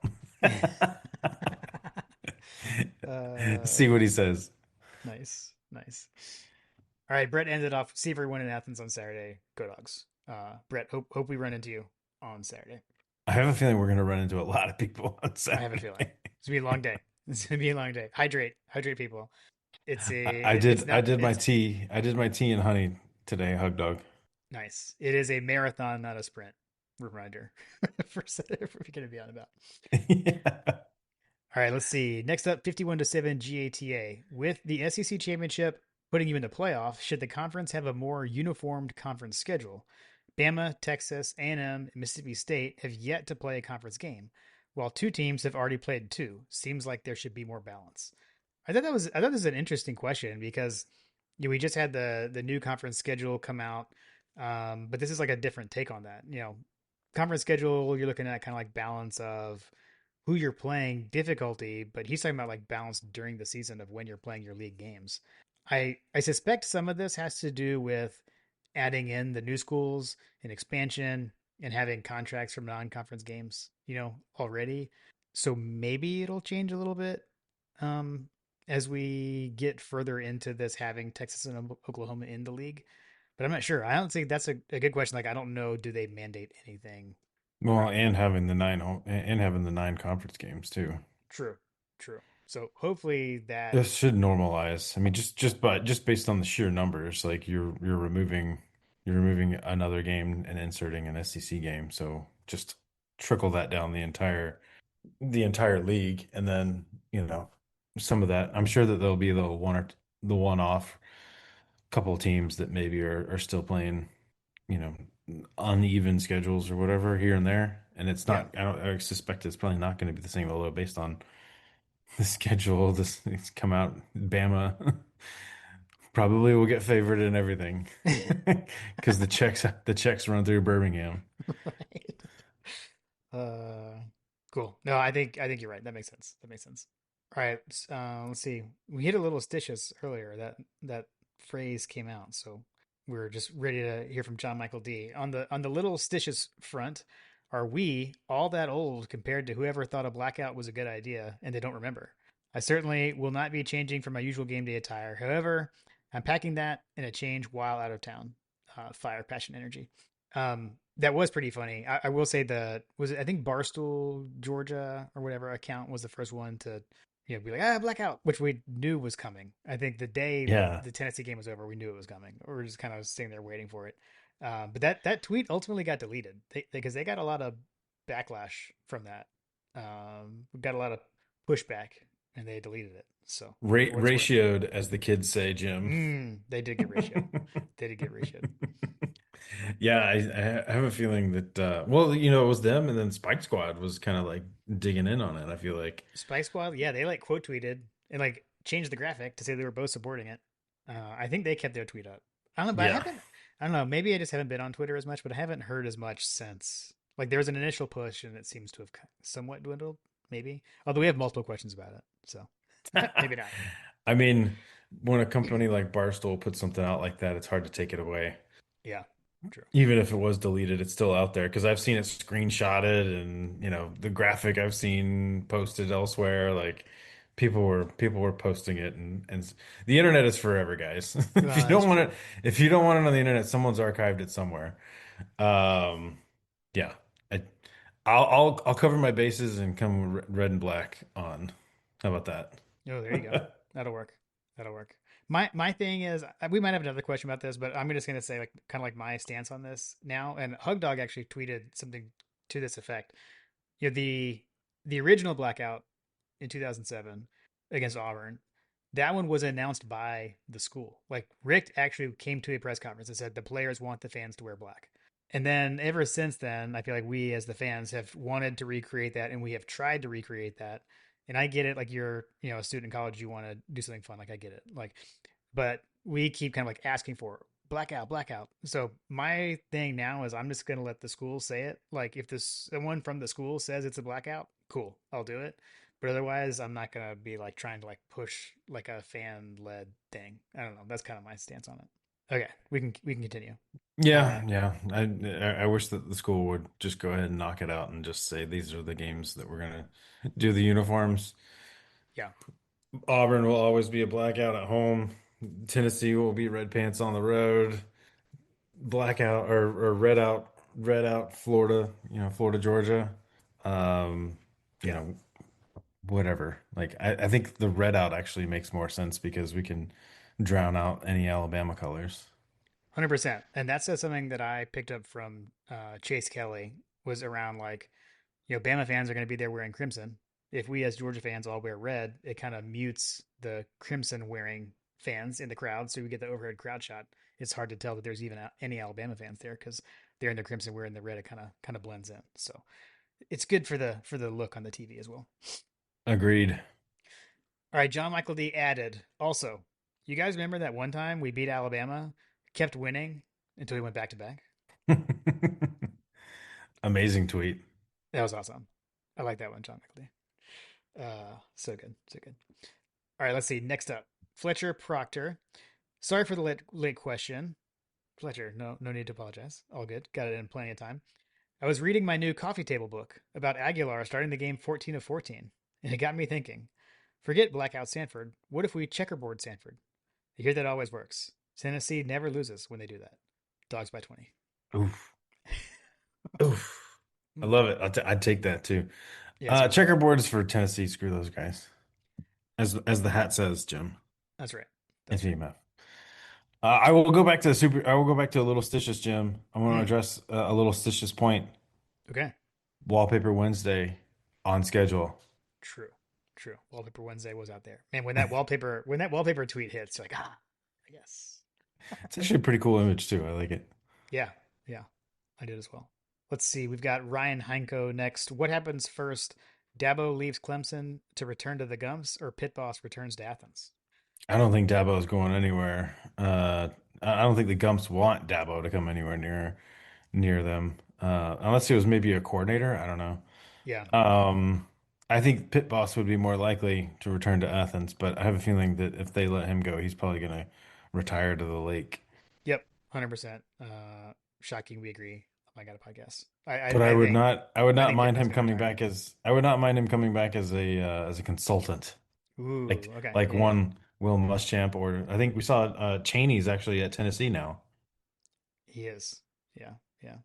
See what he uh, says. nice, nice. All right, Brett ended off. See everyone in Athens on Saturday. Go Dogs. Brett, hope we run into you on Saturday. I have a feeling we're going to run into a lot of people on I have a feeling Saturday. it's gonna be a long day. It's gonna be a long day. Hydrate, people. It's I it's did I not did my it's tea. I did my tea and honey today, hug dog. nice. It is a marathon, not a sprint. Reminder for we're gonna be on about. Yeah. All right, let's see. Next up, 51-7 GATA. With the SEC championship putting you in the playoff, should the conference have a more uniformed conference schedule? Bama, Texas, A&M, and Mississippi State have yet to play a conference game, while two teams have already played two. Seems like there should be more balance. I thought this was an interesting question because we just had the new conference schedule come out, but this is like a different take on that. Conference schedule you're looking at kind of like balance of who you're playing, difficulty, but he's talking about like balance during the season of when you're playing your league games. I suspect some of this has to do with adding in the new schools and expansion and having contracts from non-conference games, already. So maybe it'll change a little bit um, as we get further into this having Texas and Oklahoma in the league. But I'm not sure. I don't think that's a good question. Like, I don't know. Do they mandate anything Well, around and that? having the nine conference games too. True. True. So hopefully that. This should normalize. I mean, just based on the sheer numbers, like you're removing another game and inserting an SEC game. So just trickle that down the entire league, and then you know. some of that. I'm sure that there'll be the one off couple of teams that maybe are still playing, you know, uneven schedules or whatever here and there. And it's Yeah. not, I suspect it's probably not going to be the same, although based on the schedule, this it's come out, Bama probably will get favored in everything because the checks run through Birmingham. Right. Uh, cool. No, I think you're right. That makes sense. That makes sense. All right. Let's see. We hit a little stitious earlier. That phrase came out, so we're just ready to hear from John Michael D. On the little stitious front. Are we all that old compared to whoever thought a blackout was a good idea and they don't remember? I certainly will not be changing from my usual game day attire. However, I'm packing that in a change while out of town. Fire, passion, energy. That was pretty funny. I will say the was it, I think Barstool Georgia or whatever account was the first one to be like blackout, which we knew was coming. I think the day Yeah. the Tennessee game was over, we knew it was coming. We were just kind of sitting there waiting for it. But that tweet ultimately got deleted because they got a lot of backlash from that. We got a lot of pushback and they deleted it. So Ra for what it's worth, ratioed, as the kids say, Jim. they did get ratioed. They did get ratioed. Yeah, I have a feeling that well, it was them, and then Spike Squad was kind of like digging in on it. I feel like, Spike Squad, yeah, they like quote tweeted and like changed the graphic to say they were both supporting it. I think they kept their tweet up. I don't know, but yeah. I don't know, maybe I just haven't been on Twitter as much, but I haven't heard as much since. Like there was an initial push and it seems to have somewhat dwindled, maybe. Although we have multiple questions about it, so maybe not. I mean, when a company like Barstool puts something out like that, it's hard to take it away. Yeah, true. Even if it was deleted, it's still out there because I've seen it screenshotted and the graphic I've seen posted elsewhere. Like people were posting it and the internet is forever, guys. If you That's don't want true. it, if you don't want it on the internet, someone's archived it somewhere. Um, yeah, I, I'll cover my bases and come red and black on. How about Oh, there you go. that? That'll work. That'll work. My thing is, we might have another question about this, but I'm just gonna say like kind of like my stance on this now. And Hug Dog actually tweeted something to this effect. The original blackout in 2007 against Auburn, that one was announced by the school. Like Rick actually came to a press conference and said the players want the fans to wear black. And then ever since then, I feel like we as the fans have wanted to recreate that and we have tried to recreate that. And I get it, like you're, a student in college, you want to do something fun. Like I get it. Like, but we keep kind of like asking for blackout, blackout. So my thing now is I'm just gonna let the school say it. Like if this someone from the school says it's a blackout, cool, I'll do it. But otherwise, I'm not gonna be like trying to like push like a fan led thing. I don't know. That's kind of my stance on it. Okay, we can continue. Uh, Yeah, yeah. I wish that the school would just go ahead and knock it out and just say these are the games that we're gonna do the uniforms. yeah, Auburn will always be a blackout at home. Tennessee will be red pants on the road. Blackout or red out Florida, Florida, Georgia. Um, you yeah, know, whatever. Like I think the red out actually makes more sense because we can drown out any Alabama colors. 100%. And that's something that I picked up from Chase Kelly was around like Bama fans are going to be there wearing crimson. If we as Georgia fans all wear red, it kind of mutes the crimson wearing fans in the crowd, so we get the overhead crowd shot. It's hard to tell that there's even any Alabama fans there because they're in the crimson, we're in the red. It kind of blends in. So it's good for the look on the TV as well. Agreed. All right, John Michael D added also. You guys remember that one time we beat Alabama, kept winning until we went back to back? Amazing tweet. That was awesome. I like that one, John Michael D. So good, so good. All right, let's see. Next up, Fletcher Proctor. Sorry for the late question, Fletcher. No need to apologize. All good. Got it in plenty of time. I was reading my new coffee table book about Aguilar starting the game 14 of 14, and it got me thinking. Forget blackout Sanford. What if we checkerboard Sanford? I hear that always works. Tennessee never loses when they do that. Dogs by 20. Oof. Oof. I love it. I'd take that too. Yeah, seriously. Checkerboards for Tennessee. Screw those guys. As the hat says, Jim. That's right. And That's right. TMF. I will go back to a little stitious, Jim. I want to Mm, address a little stitious point. okay. Wallpaper Wednesday on schedule. True. true. Wallpaper Wednesday was out there. Man, when that wallpaper tweet hits, you're like, ah, I guess. It's actually a pretty cool image too. I like it. Yeah, yeah, I did as well. Let's see. We've got Ryan Heinko next. What happens first? Dabo leaves Clemson to return to the Gumps, or Pit Boss returns to Athens? I don't think Dabo is going anywhere. I don't think the Gumps want Dabo to come anywhere near them, unless he was maybe a coordinator. I don't know. Yeah. Um, I think Pit Boss would be more likely to return to Athens, but I have a feeling that if they let him go, he's probably going to retire to the lake. Yep. 100%. Shocking. We agree. Oh my God, a podcast. But I think I would I not think mind Debo's him gonna coming retire. back I would not mind him coming back as a consultant, Ooh. Okay. like Yeah. Yeah. one Will Muschamp, or I think we saw Cheney's actually at Tennessee now. He is. Yeah. Yeah.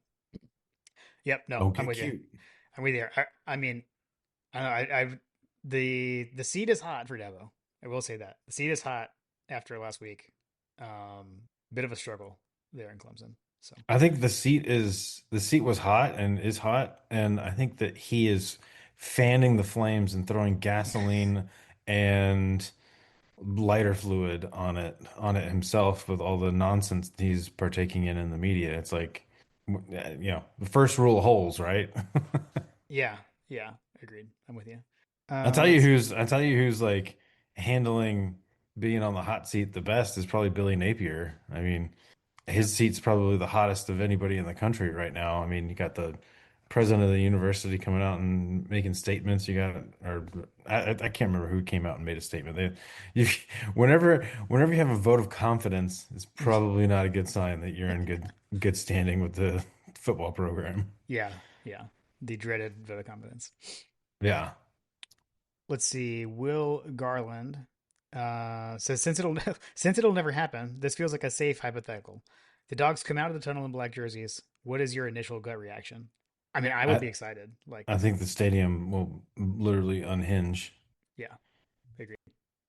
Yep. No, Oh, I'm get with you. cute. I'm with you. I mean, I don't know. I've the seat is hot for Debo. I will say that the seat is hot after last week. Bit of a struggle there in Clemson. So I think the seat was hot and is hot, and I think that he is fanning the flames and throwing gasoline and lighter fluid on it himself with all the nonsense he's partaking in the media. It's like, the first rule of holes, right? yeah. Yeah. Agreed. I'm with you. Let's I'll tell you who's like handling being on the hot seat the best is probably Billy Napier. I mean, Yep. his seat's probably the hottest of anybody in the country right now. I mean, you got the president of the university coming out and making statements. You got, or I can't remember who came out and made a statement. You, whenever you have a vote of confidence, it's probably not a good sign that you're in good standing with the football program. Yeah. Yeah. The dreaded vote of confidence. Yeah. Let's see. Will Garland says since it'll never happen, this feels like a safe hypothetical. The dogs come out of the tunnel in black jerseys. What is your initial gut reaction? I mean, I would I be excited. Like, I think the stadium will literally unhinge. yeah, agreed.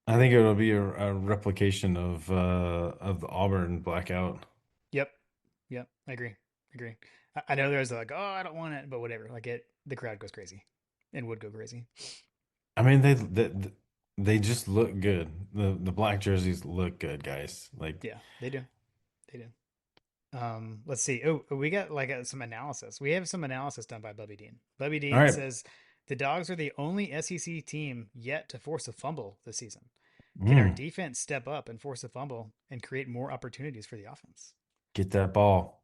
I think it'll be a replication of the Auburn blackout. Yep, yep, I agree. Agree. I know there's like, oh, I don't want it, but whatever. Like the crowd goes crazy, and would go crazy. I mean, they just look good. The black jerseys look good, guys. Like, Yeah, they do. They do. Let's see. Oh, we got like some analysis. We have some analysis done by Bubby Dean. Bubby all Dean right, says the Dogs are the only SEC team yet to force a fumble this season. Can our mm, defense step up and force a fumble and create more opportunities for the offense? get that ball,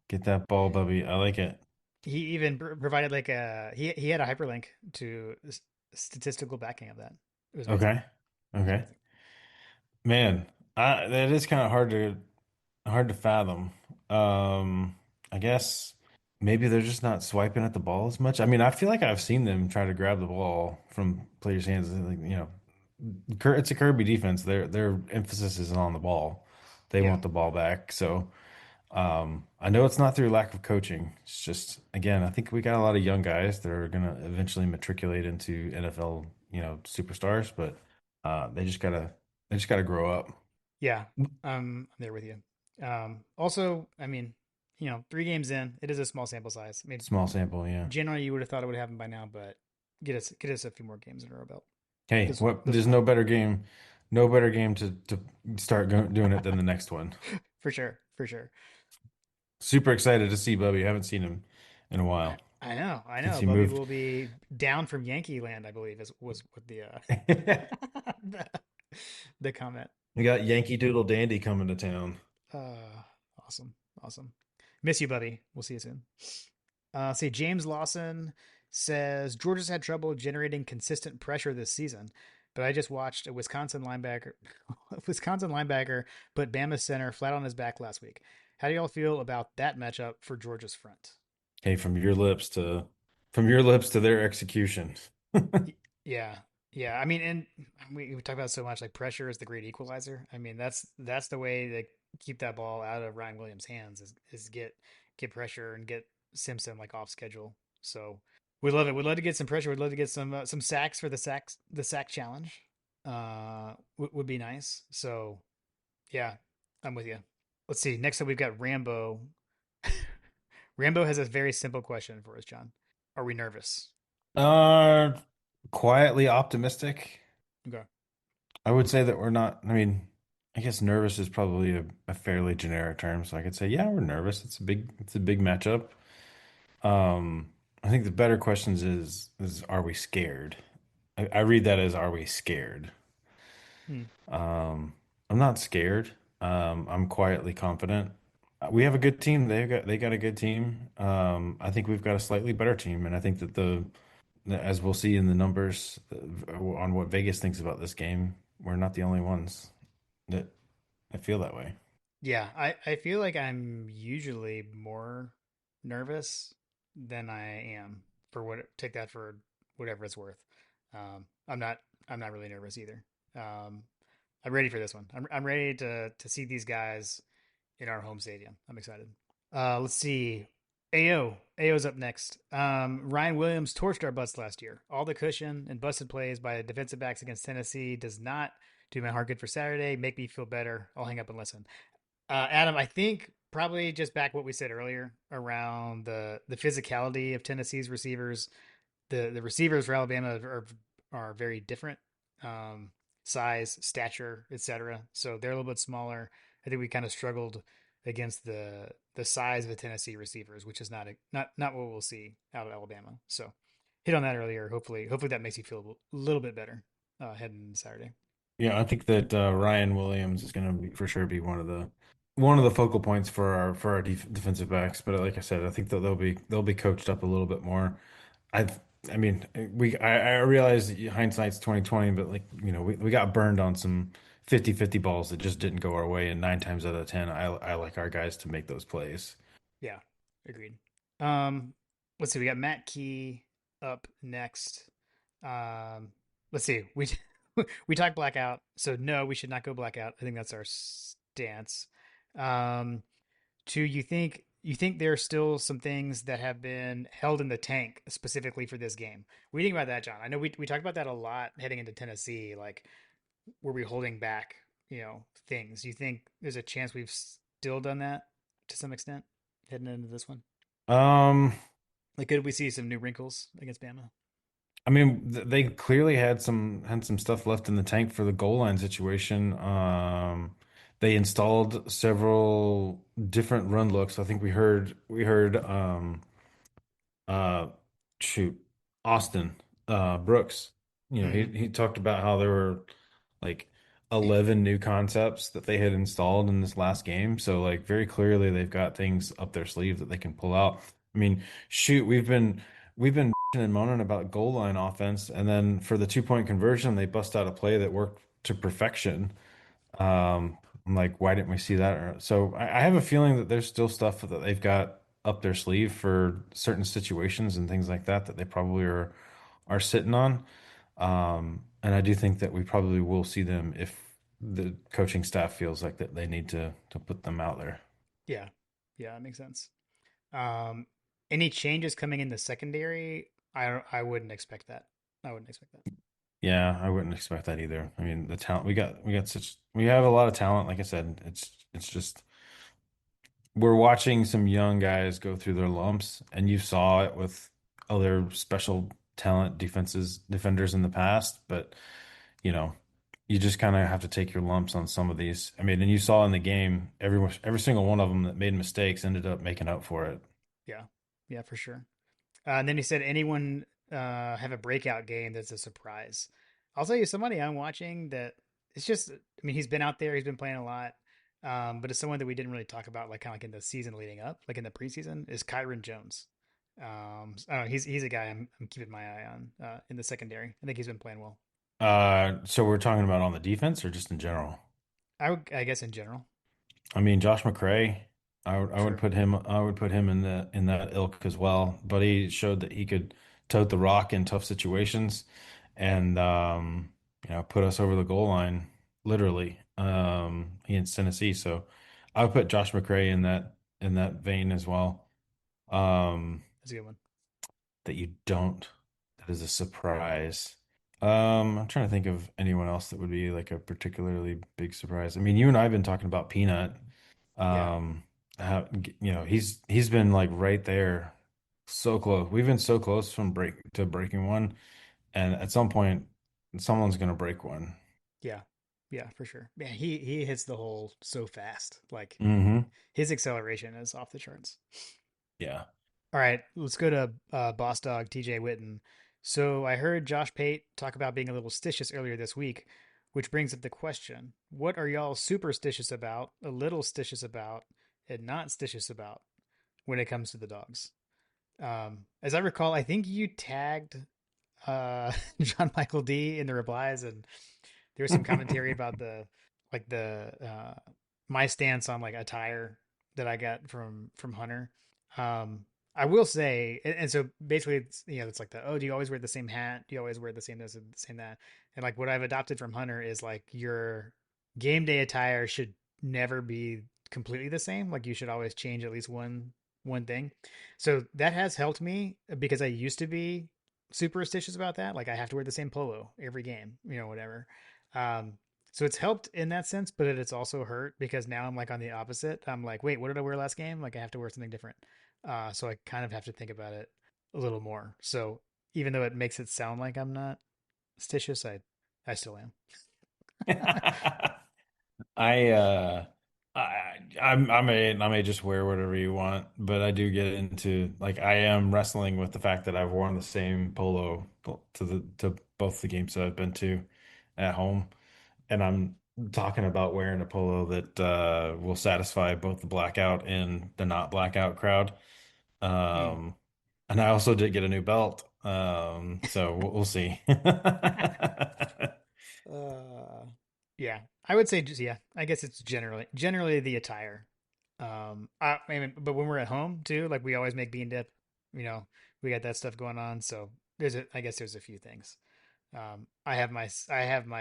Bubby. I like it. He even provided like he had a hyperlink to statistical backing of that. It was amazing. Okay, It was okay, amazing. man. That is kind of hard to fathom. Um, I guess maybe they're just not swiping at the ball as much. I mean, I feel like I've seen them try to grab the ball from players' hands. Like, it's a Kirby defense. Their emphasis is on the ball. They Yeah, want the ball back. So I know it's not through lack of coaching. It's just again, I think we got a lot of young guys that are gonna eventually matriculate into NFL, superstars, but they just gotta grow up. yeah. I'm there with you. Also, I mean, 3 games in, it is a small sample size. I mean, Small sample, yeah. generally you would have thought it would happen by now, but get us a few more games under our belt. Hey, This what? this There's was fun. no better game to start doing it than the next one. For sure, for sure. Super excited to see Bubby. Haven't seen him in a while I know, I since know. he Bubby moved. will be down from Yankee land, I believe, is was what the the, the comment. We got Yankee Doodle Dandy coming to town. Awesome, awesome. Miss you, buddy. We'll see you soon. See, James Lawson says Georgia's had trouble generating consistent pressure this season, but I just watched a Wisconsin linebacker, Wisconsin linebacker put Bama center flat on his back last week. How do y'all feel about that matchup for Georgia's front? Hey, from your lips to their execution. Yeah, yeah. I mean, and we talk about it so much like pressure is the great equalizer. I mean, that's the way to keep that ball out of Ryan Williams' hands is get pressure and get Simpson like off schedule. So we love it. We'd love to get some pressure. We'd love to get some sacks for the sack challenge. Would be nice. So yeah, I'm with you. Let's see. Next up, we've got Rambo. Rambo has a very simple question for us, John. Are we nervous? Uh, quietly optimistic. Okay. I would say that we're not, I mean, I guess nervous is probably a fairly generic term. So I could say, yeah, we're nervous. It's a big matchup. Um, I think the better questions is are we scared? I read that as are we scared? Hmm. Um, I'm not scared. I'm quietly confident. We have a good team. They got a good team. I think we've got a slightly better team, and I think that as we'll see in the numbers on what Vegas thinks about this game, we're not the only ones that feel that way. Yeah, I feel like I'm usually more nervous than I am for what take that for whatever it's worth. I'm not really nervous either. Um, I'm ready for this one. I'm ready to see these guys in our home stadium. I'm excited. Let's see. AO's up next. Ryan Williams torched our butts last year. All the cushion and busted plays by defensive backs against Tennessee does not do my heart good for Saturday. Make me feel better. I'll hang up and listen. Adam, I think probably just back what we said earlier around the physicality of Tennessee's receivers. The receivers for Alabama are very different, um, size, stature, etc. So they're a little bit smaller. I think we kind of struggled against the size of the Tennessee receivers, which is not what we'll see out of Alabama. So hit on that earlier. Hopefully that makes you feel a little bit better heading into Saturday. Yeah, I think that Ryan Williams is going to be for sure be one of the focal points for our defensive backs. But like I said, I think that they'll be coached up a little bit more. I I mean I realize that hindsight's 2020, but like we got burned on some 50-50 balls that just didn't go our way, and 9 times out of 10, I like our guys to make those plays. Yeah, agreed. Um, let's see. We got Matt Key up next. Um, let's see. We we talked blackout, so no, we should not go blackout. I think that's our stance. Um, two, you think there are still some things that have been held in the tank specifically for this game? What do you think about that, John? I know we talked about that a lot heading into Tennessee. Like, were we holding back, things? Do you think there's a chance we've still done that to some extent heading into this one? Um, Like, could we see some new wrinkles against Bama? I mean, they clearly had some stuff left in the tank for the goal line situation. They installed several different run looks. I think we heard uh shoot Austin Brooks. Mm-hmm. He talked about how there were like 11 new concepts that they had installed in this last game. So like very clearly they've got things up their sleeve that they can pull out. I mean, shoot, we've been and moaning about goal line offense, and then for the 2 point conversion, they bust out a play that worked to perfection. I'm like, why didn't we see that? So I have a feeling that there's still stuff that they've got up their sleeve for certain situations and things like that that they probably are sitting on. And I do think that we probably will see them if the coaching staff feels like that they need to put them out there. Yeah, yeah, that makes sense. Um, any changes coming in the secondary? I wouldn't expect that. I wouldn't expect that. Yeah, I wouldn't expect that either. I mean, the talent we have a lot of talent. Like I said, it's just we're watching some young guys go through their lumps, and you saw it with other special talent defenders in the past, but you know, you just kind of have to take your lumps on some of these. I mean, and you saw in the game, every single one of them that made mistakes ended up making up for it. Yeah, yeah, for sure. And then he said, anyone have a breakout game that's a surprise? I'll tell you somebody I'm watching that it's just, I mean, he's been out there, he's been playing a lot. But it's someone that we didn't really talk about, like kind of like in the season leading up, like in the preseason, is Kyron Jones. I don't know, he's a guy I'm keeping my eye on in the secondary. I think he's been playing well. So we're talking about on the defense or just in general? I guess in general, I mean, Josh McCray, sure. I would put him in that ilk as well. But he showed that he could tote the rock in tough situations, and put us over the goal line literally against Tennessee. So I would put Josh McCray in that vein as well. Um, That's a good one. that you don't. That is a surprise. I'm trying to think of anyone else that would be like a particularly big surprise. I mean, you and I have been talking about Peanut. Yeah, Um, how, he's been like right there, so close. We've been so close from breaking one, and at some point, someone's gonna break one. Yeah. Yeah, for sure. Man, he hits the hole so fast. Like Hmm. his acceleration is off the charts. Yeah. All right, let's go to Boss Dog TJ Witten. So I heard Josh Pate talk about being a little stitious earlier this week, which brings up the question: what are y'all superstitious about, a little stitious about, and not stitious about when it comes to the dogs? As I recall, I think you tagged John Michael D in the replies, and there was some commentary about the my stance on like attire that I got from Hunter. Um, I will say, and so basically, it's like the, oh, do you always wear the same hat? Do you always wear the same this and the same that? And like what I've adopted from Hunter is like your game day attire should never be completely the same. Like you should always change at least one thing. So that has helped me because I used to be superstitious about that. Like I have to wear the same polo every game, whatever. Um, so it's helped in that sense, but it's also hurt because now I'm like on the opposite. I'm like, wait, what did I wear last game? Like I have to wear something different. So I kind of have to think about it a little more. So even though it makes it sound like I'm not stitious, I still am. I I may just wear whatever you want, but I do get into like I am wrestling with the fact that I've worn the same polo to both the games that I've been to at home, and I'm talking about wearing a polo that will satisfy both the blackout and the not blackout crowd. Hmm. Um, and I also did get a new belt. So we'll see. Uh, yeah, I would say just yeah. I guess it's generally the attire. I mean, but when we're at home too, like we always make bean dip. You know, we got that stuff going on. So I guess there's a few things. I have my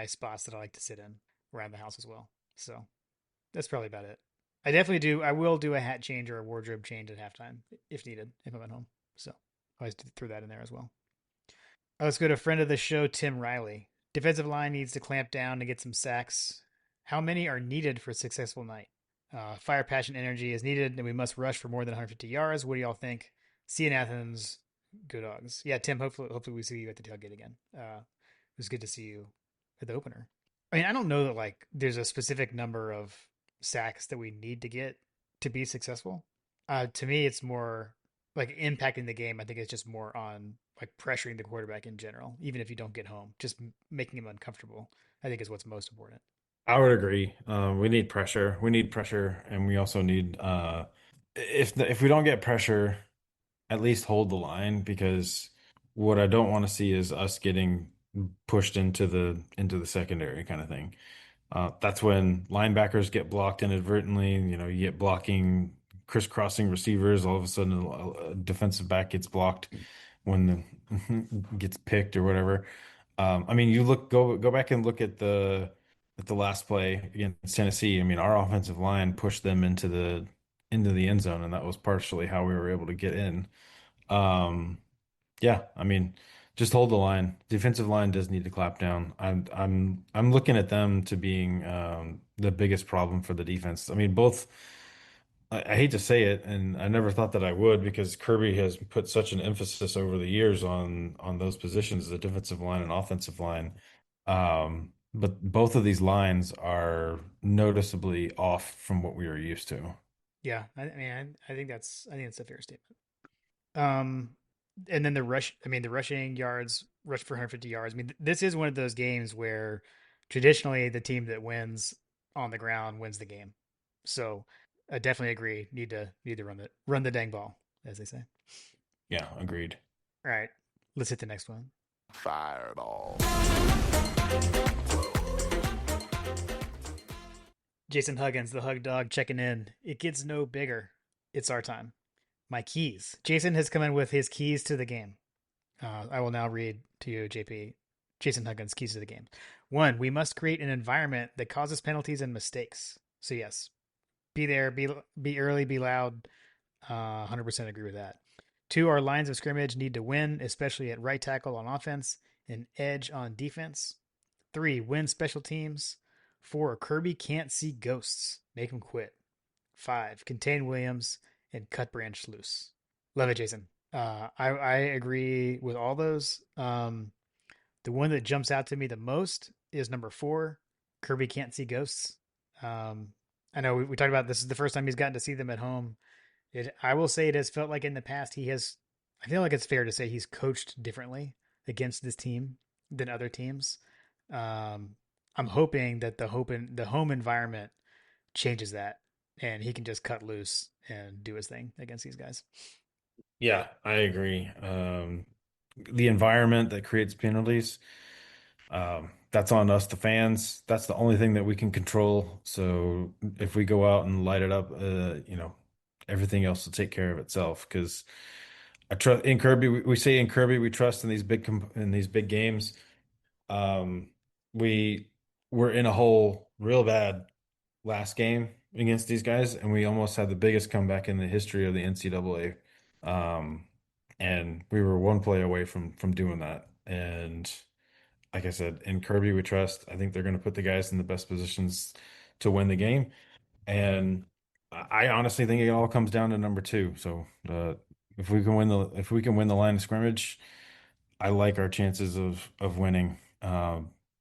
spots that I like to sit in around the house as well. So that's probably about it. I definitely do. I will do a hat change or a wardrobe change at halftime if needed if I'm at home. So I always throw that in there as well. Let's go to friend of the show, Tim Riley. Defensive line needs to clamp down to get some sacks. How many are needed for a successful night? Fire, passion, energy is needed, and we must rush for more than 150 yards. What do y'all think? See you in Athens. Go Dogs. Yeah, Tim. Hopefully we see you at the tailgate again. It was good to see you at the opener. I mean, I don't know that like there's a specific number of sacks that we need to get to be successful. To me, it's more like impacting the game. I think it's just more on like pressuring the quarterback in general, even if you don't get home, just making him uncomfortable. I think is what's most important. I would agree. We need pressure. We need pressure, and we also need if we don't get pressure, at least hold the line because what I don't want to see is us getting pushed into the secondary kind of thing. That's when linebackers get blocked inadvertently. You know, you get blocking, crisscrossing receivers. All of a sudden, a defensive back gets blocked when the gets picked or whatever. I mean, go back and look at the last play against Tennessee. I mean, our offensive line pushed them into the end zone, and that was partially how we were able to get in. Um, yeah, I mean, just hold the line. Defensive line does need to clap down. I'm looking at them to being the biggest problem for the defense. I mean, both. I hate to say it, and I never thought that I would because Kirby has put such an emphasis over the years on those positions, the defensive line and offensive line. But both of these lines are noticeably off from what we are used to. Yeah, I mean, I think that's a fair statement. Um, and then the rush. I mean, the rushing yards, rush for 150 yards. I mean, this is one of those games where traditionally the team that wins on the ground wins the game. So I definitely agree. Need to run the dang ball, as they say. Yeah, agreed. All right, let's hit the next one. Fireball. Jason Huggins, the Hug Dog, checking in. It gets no bigger. It's our time. My keys. Jason has come in with his keys to the game. I will now read to you, JP. Jason Huggins' keys to the game. One, we must create an environment that causes penalties and mistakes. So yes, be there, be early, be loud. 100% agree with that. Two, our lines of scrimmage need to win, especially at right tackle on offense and edge on defense. Three, win special teams. Four, Kirby can't see ghosts. Make him quit. Five, contain Williams and cut Branch loose. Love it, Jason. I agree with all those. The one that jumps out to me the most is number 4. Kirby Can't See Ghosts. Um, I know we talked about this is the first time he's gotten to see them at home. I will say it has felt like in the past he has. I feel like it's fair to say he's coached differently against this team than other teams. Um, I'm hoping that the home environment changes that, and he can just cut loose and do his thing against these guys. Yeah, I agree. The environment that creates penalties, that's on us, the fans. That's the only thing that we can control. So if we go out and light it up, everything else will take care of itself. Because I trust in Kirby. We say in Kirby we trust in these in these big games. Um, we were in a hole real bad last game against these guys, and we almost had the biggest comeback in the history of the NCAA. And we were one play away from doing that. And like I said, in Kirby we trust. I think they're going to put the guys in the best positions to win the game. And I honestly think it all comes down to number 2. So if we can win the line of scrimmage, I like our chances of winning.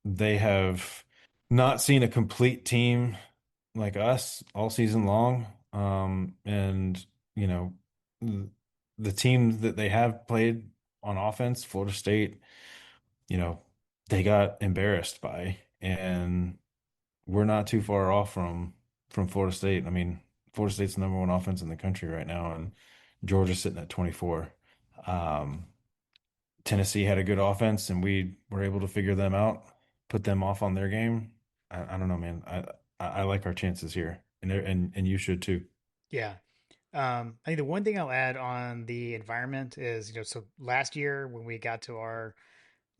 They have not seen a complete team like us all season long. And you know, the, the team that they have played on offense, Florida State, you know, they got embarrassed by, and we're not too far off from Florida State. I mean, Florida State's the number one offense in the country right now, and Georgia's sitting at 24. Um, Tennessee had a good offense, and we were able to figure them out, put them off on their game. I don't know, man. I like our chances here, and you should too. Yeah. I think the one thing I'll add on the environment is, so last year when we got to our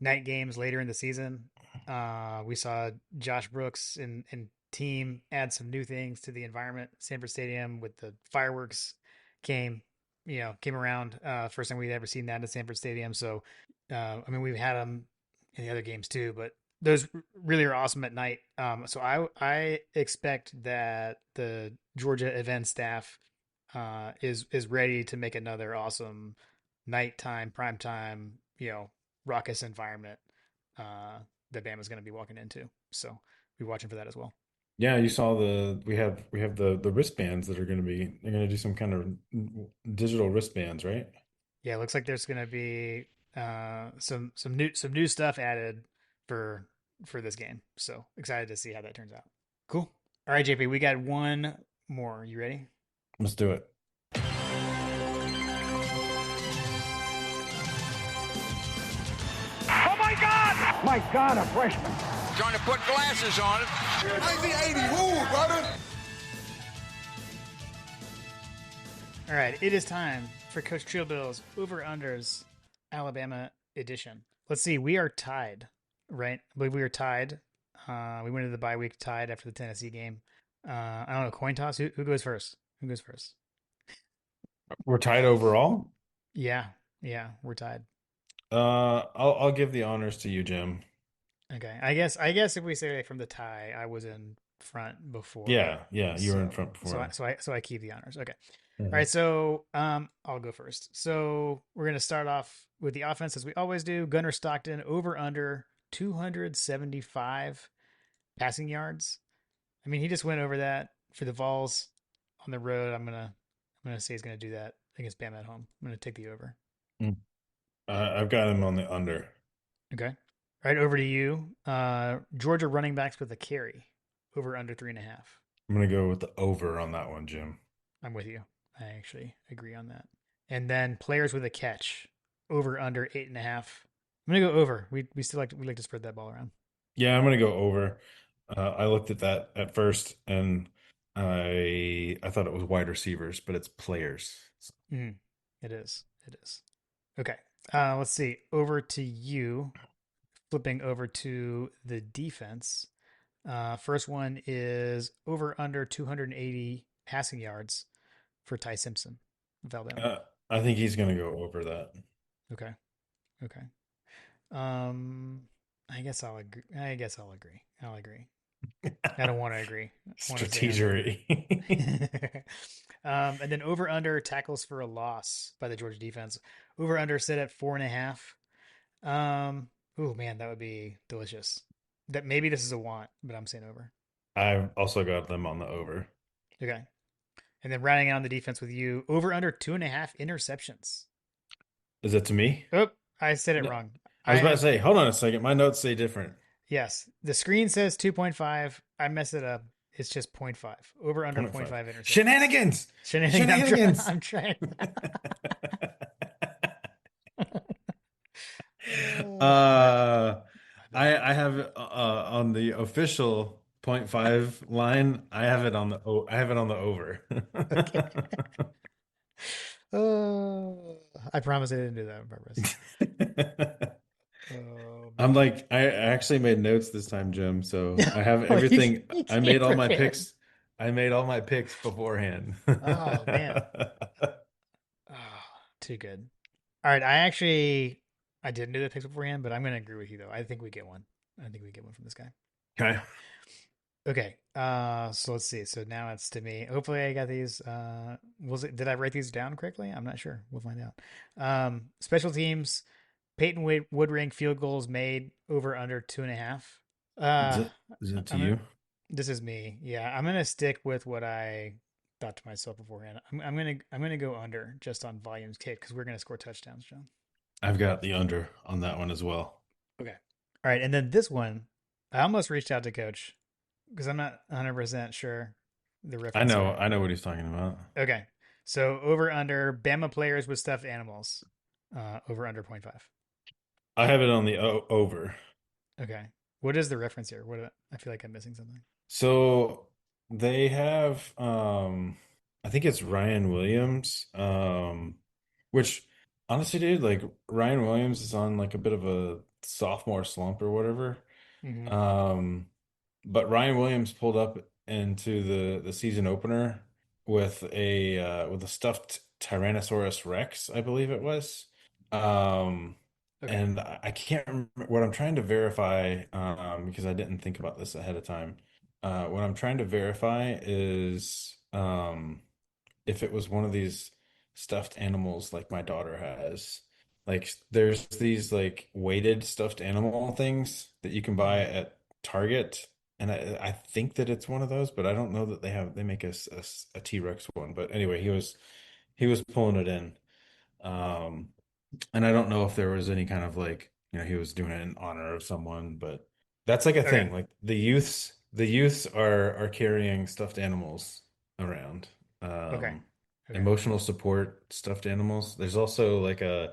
night games later in the season, we saw Josh Brooks and team add some new things to the environment. Sanford Stadium with the fireworks came, came around. First time we'd ever seen that in Sanford Stadium. So, I mean, we've had them in the other games too, but those really are awesome at night. So I expect that the Georgia event staff is ready to make another awesome nighttime, primetime, raucous environment uh, that Bama's going to be walking into. So be watching for that as well. Yeah, you saw we have the wristbands that are going to be they're going to do some kind of digital wristbands, right? Yeah, it looks like there's going to be some new stuff added for for this game. So excited to see how that turns out. Cool. All right, JP, we got one more. You ready? Let's do it. Oh my God! My God, a freshman. Trying to put glasses on it. 1980, woo, brother. All right, it is time for Coach Trillbill's Over Unders Alabama edition. Let's see, we are tied, right? I believe we are tied. We went into the bye week tied after the Tennessee game. I don't know, coin toss. Who goes first? Who goes first? We're tied overall. Yeah, yeah, we're tied. I'll give the honors to you, Jim. Okay, I guess if we say from the tie, I was in front before, Yeah, yeah, you were in so front before. so I keep the honors. Okay. All Mhm. right, so I'll go first. So we're gonna start off with the offense as we always do. Gunnar Stockton over under 275 passing yards. I mean, he just went over that for the Vols on the road. I'm gonna say he's gonna do that against Bama at home. I'm gonna take the over. Mm. I've got him on the under. Okay. All right, over to you. Georgia running backs with a carry over under 3.5. I'm gonna go with the over on that one, Jim. I'm with you. I actually agree on that. And then players with a catch over under 8.5. I'm gonna go over. We still we like to spread that ball around. Yeah, I'm gonna go over. I looked at that at first, and I thought it was wide receivers, but it's players. Mm, it is. It is. Okay. Let's see. Over to you. Flipping over to the defense. First one is over under 280 passing yards for Ty Simpson of Alabama. I think he's gonna go over that. Okay. Okay. Um, I guess I'll agree. I guess I'll agree. I'll agree. I don't want to agree. I want to say under. Strategery. And then over under tackles for a loss by the Georgia defense. Over under set at 4.5. Oh man, that would be delicious. That maybe this is a want, but I'm saying over. I've also got them on the over. Okay. And then rounding out on the defense with you, over under 2.5 interceptions. Is that to me? Oh, I said it No, wrong. I I was about to have, say, hold on a second. My notes say different. yes, the screen says 2.5. I mess it up. It's just point 0.5. Over under Point point 0.5. 0.5 interceptions. Shenanigans! Shenanigans. I'm trying. Shenanigans! I'm trying. All right. uh, My bad. I have on the official point 0.5 line. I have it on the over. Okay. I promise I didn't do that on purpose. Oh I'm man. like, I actually made notes this time, Jim. So I have Oh, everything. you I came made all my prepared. picks. I made all my picks beforehand. Oh man. Oh, too good. All right. I didn't do the picks beforehand, but I'm gonna agree with you though. I think we get one. I think we get one from this guy. Okay. Okay. So let's see. So now it's to me. Hopefully I got these. Did I write these down correctly? I'm not sure. We'll find out. Special teams, Peyton Woodring field goals made over under 2.5. Is Uh, it, is it to I'm gonna, you? this is me. Yeah, I'm gonna stick with what I thought to myself beforehand. I'm gonna go under just on volumes kick because we're gonna score touchdowns, John. I've got the under on that one as well. Okay. All right, and then this one, I almost reached out to coach because I'm not 100% sure the reference here. I know what he's talking about. Okay. So over under Bama players with stuffed animals. Over under point 0.5. I have it on the over. Okay. What is the reference here? I feel like I'm missing something. So they have I think it's Ryan Williams. Which honestly, dude, like Ryan Williams is on like a bit of a sophomore slump or whatever. Hmm. Um but Ryan Williams pulled up into the season opener with a stuffed Tyrannosaurus Rex, I believe it was. Um Okay. and I can't remember what I'm trying to verify because I didn't think about this ahead of time. What I'm trying to verify is if it was one of these stuffed animals like my daughter has. Like there's these like weighted stuffed animal things that you can buy Hmm. at Target, and I think that it's one of those, but I don't know that they make a T-Rex one. But anyway, he was pulling it in. Um, and I don't know if there was any kind of like, he was doing it in honor of someone, but that's like a Okay. thing. Like the youths are carrying stuffed animals around. Okay. Um, Okay. Emotional support stuffed animals. There's also like a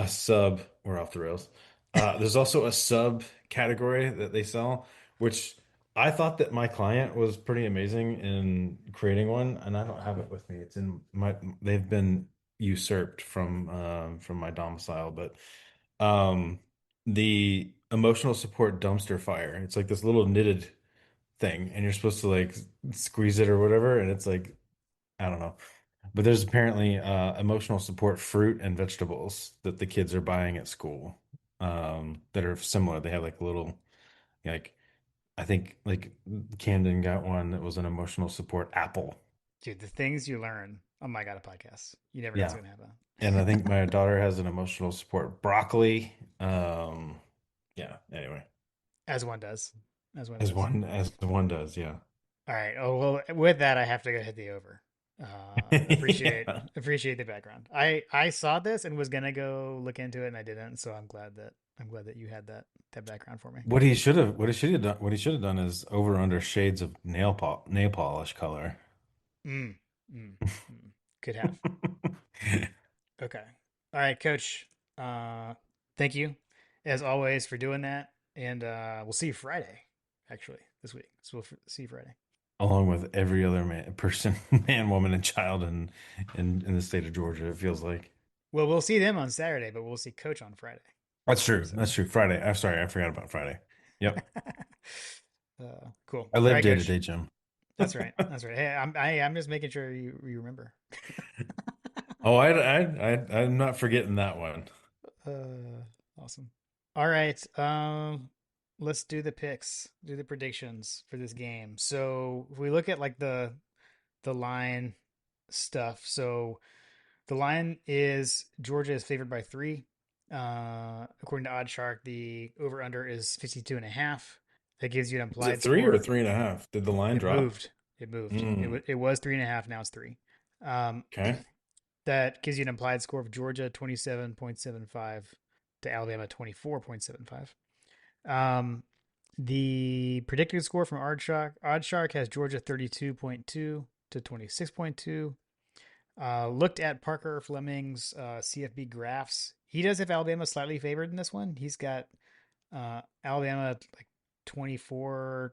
sub, we're off the rails. There's also a sub category that they sell, which I thought that my client was pretty amazing in creating one, and I don't have it with me. It's in they've been usurped from my domicile, but um, the emotional support dumpster fire. It's like this little knitted thing, and you're supposed to like squeeze it or whatever, and it's like I don't know. But there's apparently emotional support fruit and vegetables that the kids are buying at school that are similar. They have like little, like, I think like Camden got one that was an emotional support apple. Dude, the things you learn on My God a podcast. You never know what's Yeah. gonna happen. And I think my daughter has an emotional support broccoli. Yeah, anyway, As one does. As one does. as one does, yeah. All right. Oh well. With that, I have to go hit the over. Appreciate Yeah. appreciate the background. I saw this and was gonna go look into it, and I didn't. So I'm glad that you had that background for me. What he should have done is over under shades of nail polish color. Mm, mm, mm. Could have. Okay. All right, Coach. Uh, Thank you as always for doing that, and we'll see you Friday. Actually, this week. So we'll see you Friday. Along with every other person, man, woman, and child in the state of Georgia, it feels like. Well, we'll see them on Saturday, but we'll see Coach on Friday. That's true. So, That's true. Friday. I'm sorry, I forgot about Friday. Yep. cool. I All live right, day to Coach. day, Jim. That's right. That's right. Hey, I'm just making sure you remember. Oh, I'm not forgetting that one. Awesome. All right. Let's do the picks, do the predictions for this game. So if we look at like the line stuff, so the line is Georgia is favored by 3. According to OddShark, the over under is 52 and a half. That gives you an Is it implied three or score. 3.5? Did the line It drop? moved. It moved. Mm, It was 3.5. Now it's three. Um, okay. that gives you an implied score of Georgia 27.75 to Alabama 24.75. Um, the predicted score from OddShark has Georgia 32.2 to 26.2. Looked at Parker Fleming's CFB graphs. He does have Alabama slightly favored in this one. He's got Alabama like 24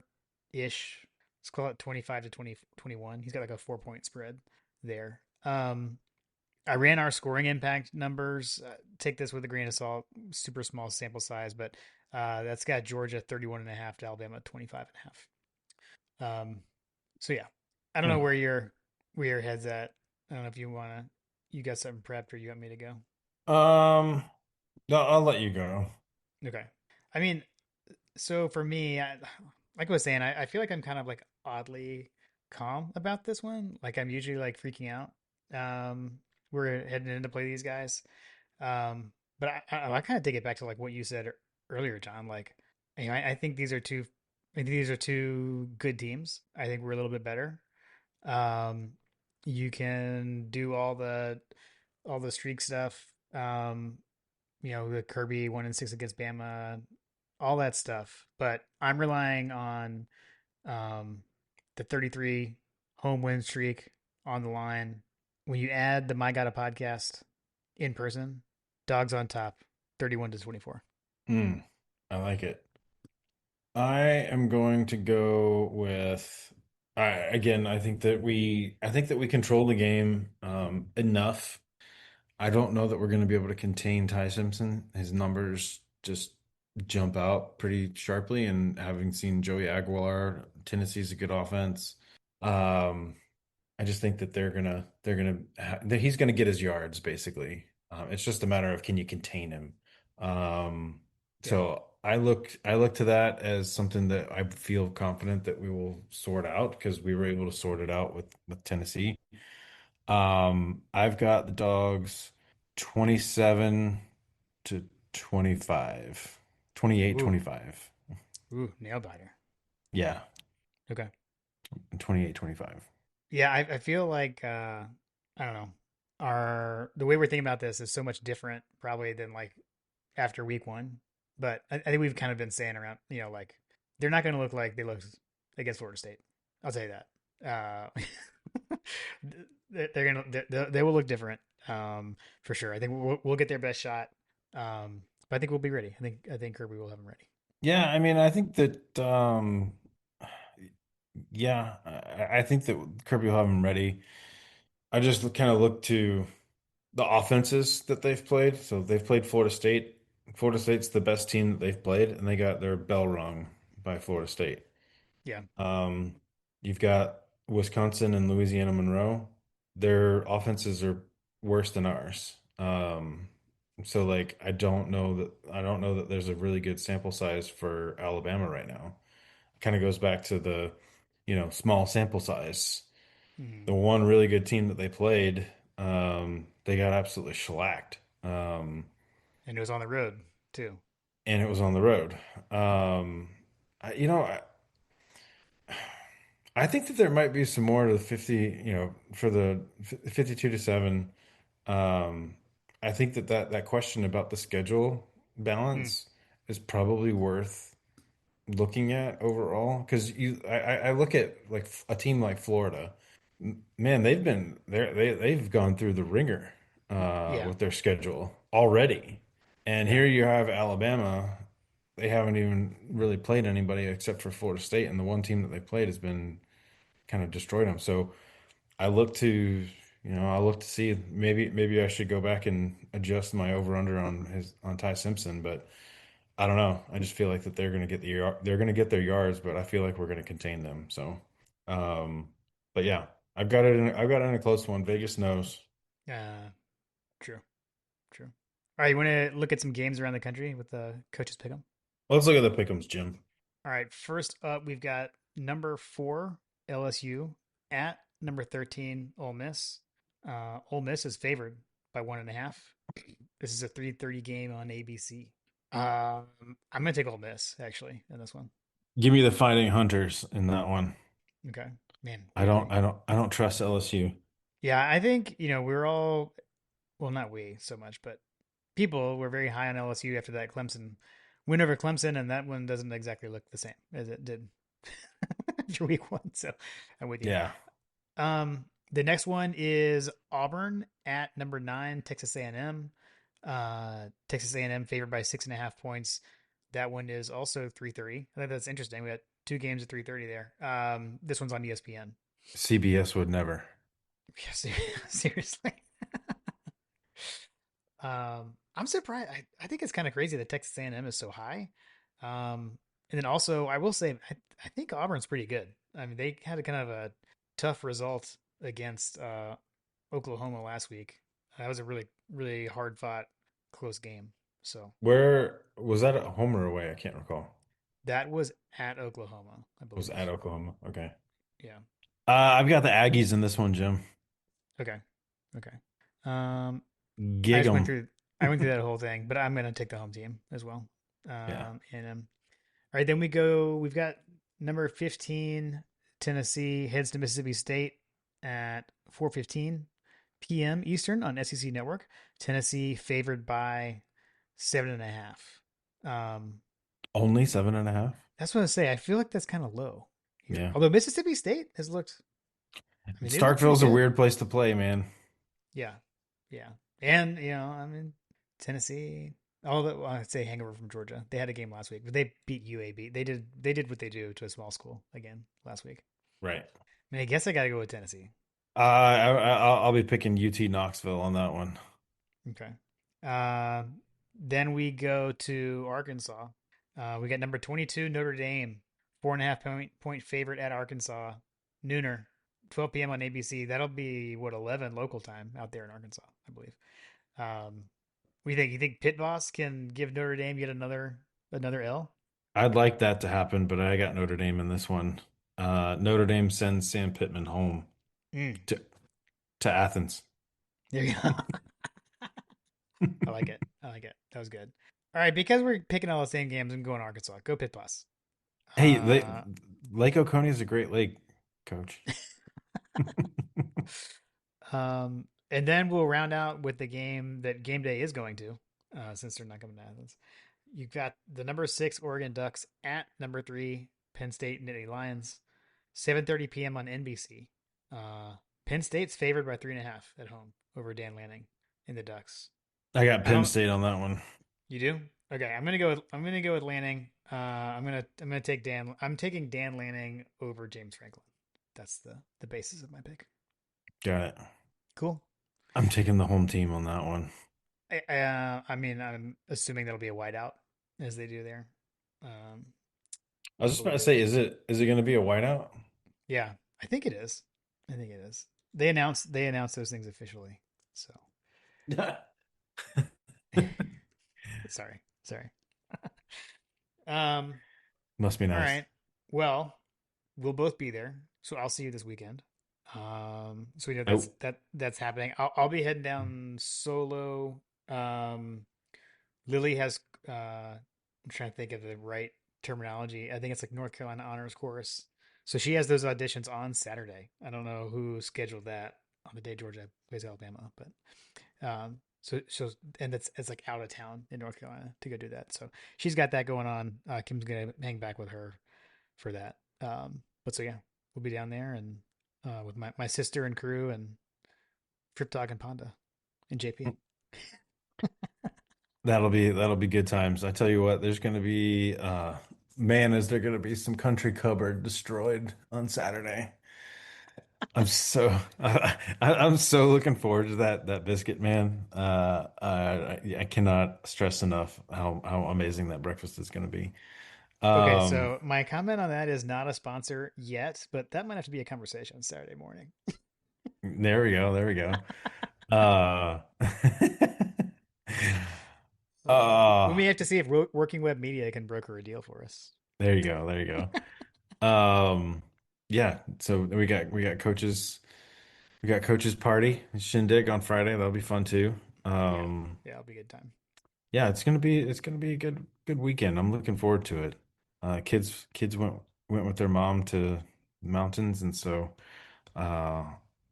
ish. Let's call it 25 to 21. He's got like a 4 point spread there. I ran our scoring impact numbers. Take this with a grain of salt, super small sample size, but that's got Georgia 31.5 to Alabama 25.5. So yeah, I don't know Hmm. where your head's at. I don't know if you got something prepped or you want me to go. Um, no, I'll let you go. Okay. I mean, so for me, like I was saying, I feel like I'm kind of like oddly calm about this one. Like I'm usually like freaking out. Um, we're heading in to play these guys. Um, but I kind of take it back to like what you said earlier, John. Like, I think I think these are two good teams. I think we're a little bit better. Um, you can do all the streak stuff. The Kirby 1-6 against Bama, all that stuff. But I'm relying on um, the 33 home win streak on the line. When you add the My Gotta podcast in person, dogs on top, 31 to 24. Hmm. I like it. I am going to go with again, I think that we control the game enough. I don't know that we're going to be able to contain Ty Simpson. His numbers just jump out pretty sharply, and having seen Joey Aguilar, Tennessee's a good offense. Um, I just think that that he's gonna get his yards basically. It's just a matter of can you contain him. Um, Yeah. so I look to that as something that I feel confident that we will sort out because we were able to sort it out with Tennessee. I've got the dogs 27 to 25, 28, Ooh, 25. nail biter. Yeah, Okay. 28, 25. Yeah, I feel like I don't know. Our the way we're thinking about this is so much different probably than like after week one. But I think we've kind of been saying around, like they're not going to look like they looked against Florida State. I'll tell you that. They're gonna they will look different, for sure. I think we'll get their best shot, but I think we'll be ready. I think Kirby will have them ready. Yeah, I mean, I think that yeah, I think that Kirby will have them ready. I just kind of look to the offenses that they've played. So they've played Florida State. Florida State's the best team that they've played, and they got their bell rung by Florida State. Yeah, Um, you've got Wisconsin and Louisiana Monroe. Their offenses are worse than ours. So like I don't know that there's a really good sample size for Alabama right now. Kind of goes back to the, small sample size. hmm The one really good team that they played, they got absolutely shellacked. and it was on the road too. And it was on the road. I, you know, I think that there might be some more to the 50, for the 52 to 7. Um, I think that question about the schedule Mm, balance is probably worth looking at overall because I look at like a team like Florida, man, they've gone through the ringer yeah, with their schedule already, and yeah, here you have Alabama. They haven't even really played anybody except for Florida State, and the one team that they played has been kind of destroyed them. So I look to, I look to see maybe I should go back and adjust my over under on Ty Simpson, but I don't know. I just feel like that they're going to get their yards, but I feel like we're going to contain them. So, um, but yeah, I've got it in a close one. Vegas knows. uh, true, true. All right, you want to look at some games around the country with the coaches pick 'em? Let's look at the pick'ems, Jim. All right, first up, we've got number 4 LSU at number 13 Ole Miss. Ole Miss is favored by 1.5. This is a 3:30 game on ABC. I'm gonna take Ole Miss actually in this one. Give me the Fighting Hunters in that one. Okay, man, I don't I don't I don't trust LSU. yeah, I think we're all well, not we so much, but people were very high on LSU after that Clemson win over Clemson, and that one doesn't exactly look the same as it did after week one. So I'm with you. Yeah. The next one is Auburn at number 9, Texas A&M. Texas A&M favored by 6.5 points. That one is also 3:30. I think that's interesting. We got two games at 3:30 there. This one's on ESPN. CBS would never. Yeah, seriously. I'm surprised. I think it's kind of crazy that Texas A&M is so high. And then also, I will say, I think Auburn's pretty good. I mean, they had a kind of a tough result against Oklahoma last week. That was a really, really hard fought, close game. So Where was that at home or away? I can't recall. that was at Oklahoma, I It was believe. at Oklahoma. Okay. Yeah. I've got the Aggies in this one, Jim. Okay. Okay. Um, I Gig just went 'em. through. I went through that whole thing, but I'm gonna take the home team as well. Yeah. All right, then we go. We've got number 15, Tennessee heads to Mississippi State at 4:15 p.m. Eastern on SEC Network. Tennessee favored by 7.5. Only 7.5. That's what I say. I feel like that's kind of low here. Yeah. Although Mississippi State has looked, I mean, they look pretty Starkville's a good. weird place to play, man. Yeah, yeah, and I mean, Tennessee. Although well, I'd say hangover from Georgia. They had a game last week, but they beat UAB. They did what they do to a small school again last week. Right. I mean, I guess I got to go with Tennessee. I'll be picking UT Knoxville on that one. Okay. Uh, then we go to Arkansas. We got number 22 Notre Dame, 4.5 point favorite at Arkansas. Nooner, 12 p.m. on ABC. That'll be what 11 local time out there in Arkansas, I believe. What do you think? You think Pit Boss can give Notre Dame yet another L? I'd like that to happen, but I got Notre Dame in this one. Notre Dame sends Sam Pittman home Mm, to to Athens. there you go. I like it. I like it. That was good. All right, because we're picking all the same games, I'm going Arkansas. Go Pit Boss. Hey, Uh, Lake Oconee is a great lake, coach. and then we'll round out with the game that Game Day is going to, since they're not coming to Athens. You've got the number 6 Oregon Ducks at number 3 Penn State Nittany Lions, 7:30 p.m. on NBC. Penn State's favored by 3.5 at home over Dan Lanning in the Ducks. I got I Penn don't. State on that one. You do? Okay, I'm gonna go with Lanning. I'm gonna take Dan. I'm taking Dan Lanning over James Franklin. That's the basis of my pick. Got it. Cool. I'm taking the home team on that one. I mean, I'm assuming that'll be a whiteout as they do there. Um, I was I just about to believe. say, is it going to be a whiteout? Yeah, I think it is. I think it is. They announced those things officially. So sorry. Um. Must be All nice. right. Well, we'll both be there, so I'll see you this weekend. So we know Oh, that's happening. I'll be heading down solo. Lily has I'm trying to think of the right terminology. I think it's like North Carolina Honors Chorus. So she has those auditions on Saturday. I don't know who scheduled that on the day Georgia plays Alabama, but so and it's like out of town in North Carolina to go do that. So she's got that going on. Kim's gonna hang back with her for that. But so yeah, we'll be down there and with my sister and crew and Trip Dog and Panda and JP. that'll be good times. I tell you what, there's going to be man, is there going to be some country cupboard destroyed on Saturday. I'm so I'm so looking forward to that biscuit, man. I cannot stress enough how amazing that breakfast is going to be. Okay, Um, so my comment on that is not a sponsor yet, but that might have to be a conversation Saturday morning. there we go, there we go. Uh, We uh, may have to see if Working Web Media can broker a deal for us. there you go, there you go. Yeah, so we got coaches party shindig on Friday. That'll be fun too. Yeah. Um, Yeah, it'll be a good time. yeah, it's gonna be a good weekend. I'm looking forward to it. Kids went with their mom to the mountains, and so uh,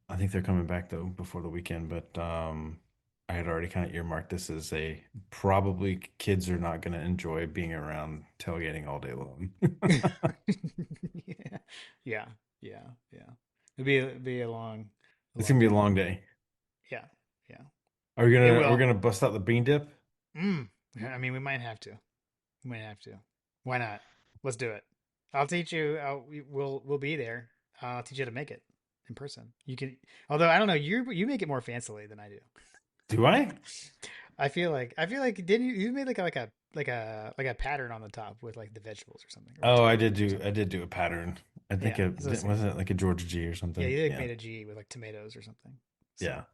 I think they're coming back though before the weekend. But I had already kind of earmarked this as a probably kids are not going to enjoy being around tailgating all day long. Yeah. Yeah. Yeah. Yeah. It'll be a It's long gonna be a day. long day. Yeah. Yeah. Are It we will. gonna bust out the bean dip? Mm. I mean, we might have to. We might have to. Why not? Let's do it. I'll teach you. We'll be there. I'll teach you how to make it in person. You can, although I don't know, you make it more fancily than I do. Do I? I feel like didn't you made like a pattern on the top with like the vegetables or something or Oh, tomatoes or I something. did do a pattern. I think Yeah, that's what I was saying. wasn't it like a Georgia G or Yeah, something? you like Yeah. made a G with like tomatoes or something. So Yeah.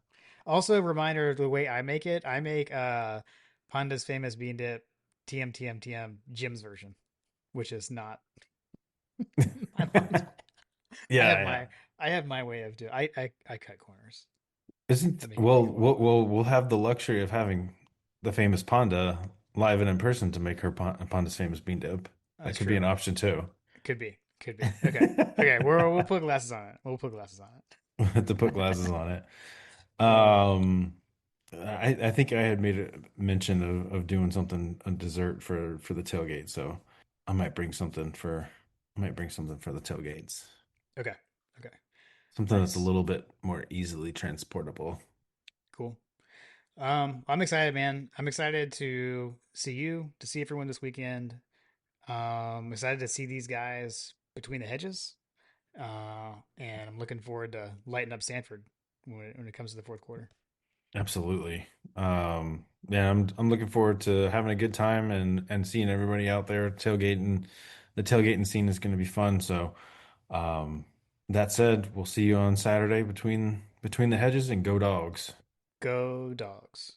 also reminder of the way I make it. I make Panda's famous bean dip TM Jim's version, which is not my mom's. I have Yeah, yeah. my I have my way of doing. I cut corners. I Isn't make it well, beautiful. we'll have the luxury of having the famous Panda live and in person to make her Panda's famous bean dip. That That's could be true. an option too. Could be. Could be. Okay. Okay. We'll put glasses on it. We'll put glasses on it. To put glasses on it. Uh, Um, I think I had made a mention of doing something a dessert for the tailgate, so I might bring something for I might bring something for the tailgates. okay. Okay. Something that's a Nice. little bit more easily transportable. Cool. I'm excited, man. I'm excited to see you, to see everyone this weekend. Excited to see these guys between the hedges. And I'm looking forward to lighting up Sanford when it comes to the fourth quarter. Absolutely. Yeah, I'm looking forward to having a good time and seeing everybody out there tailgating. The tailgating scene is going to be fun. So, um, that said, we'll see you on Saturday between the hedges and go dogs. Go dogs.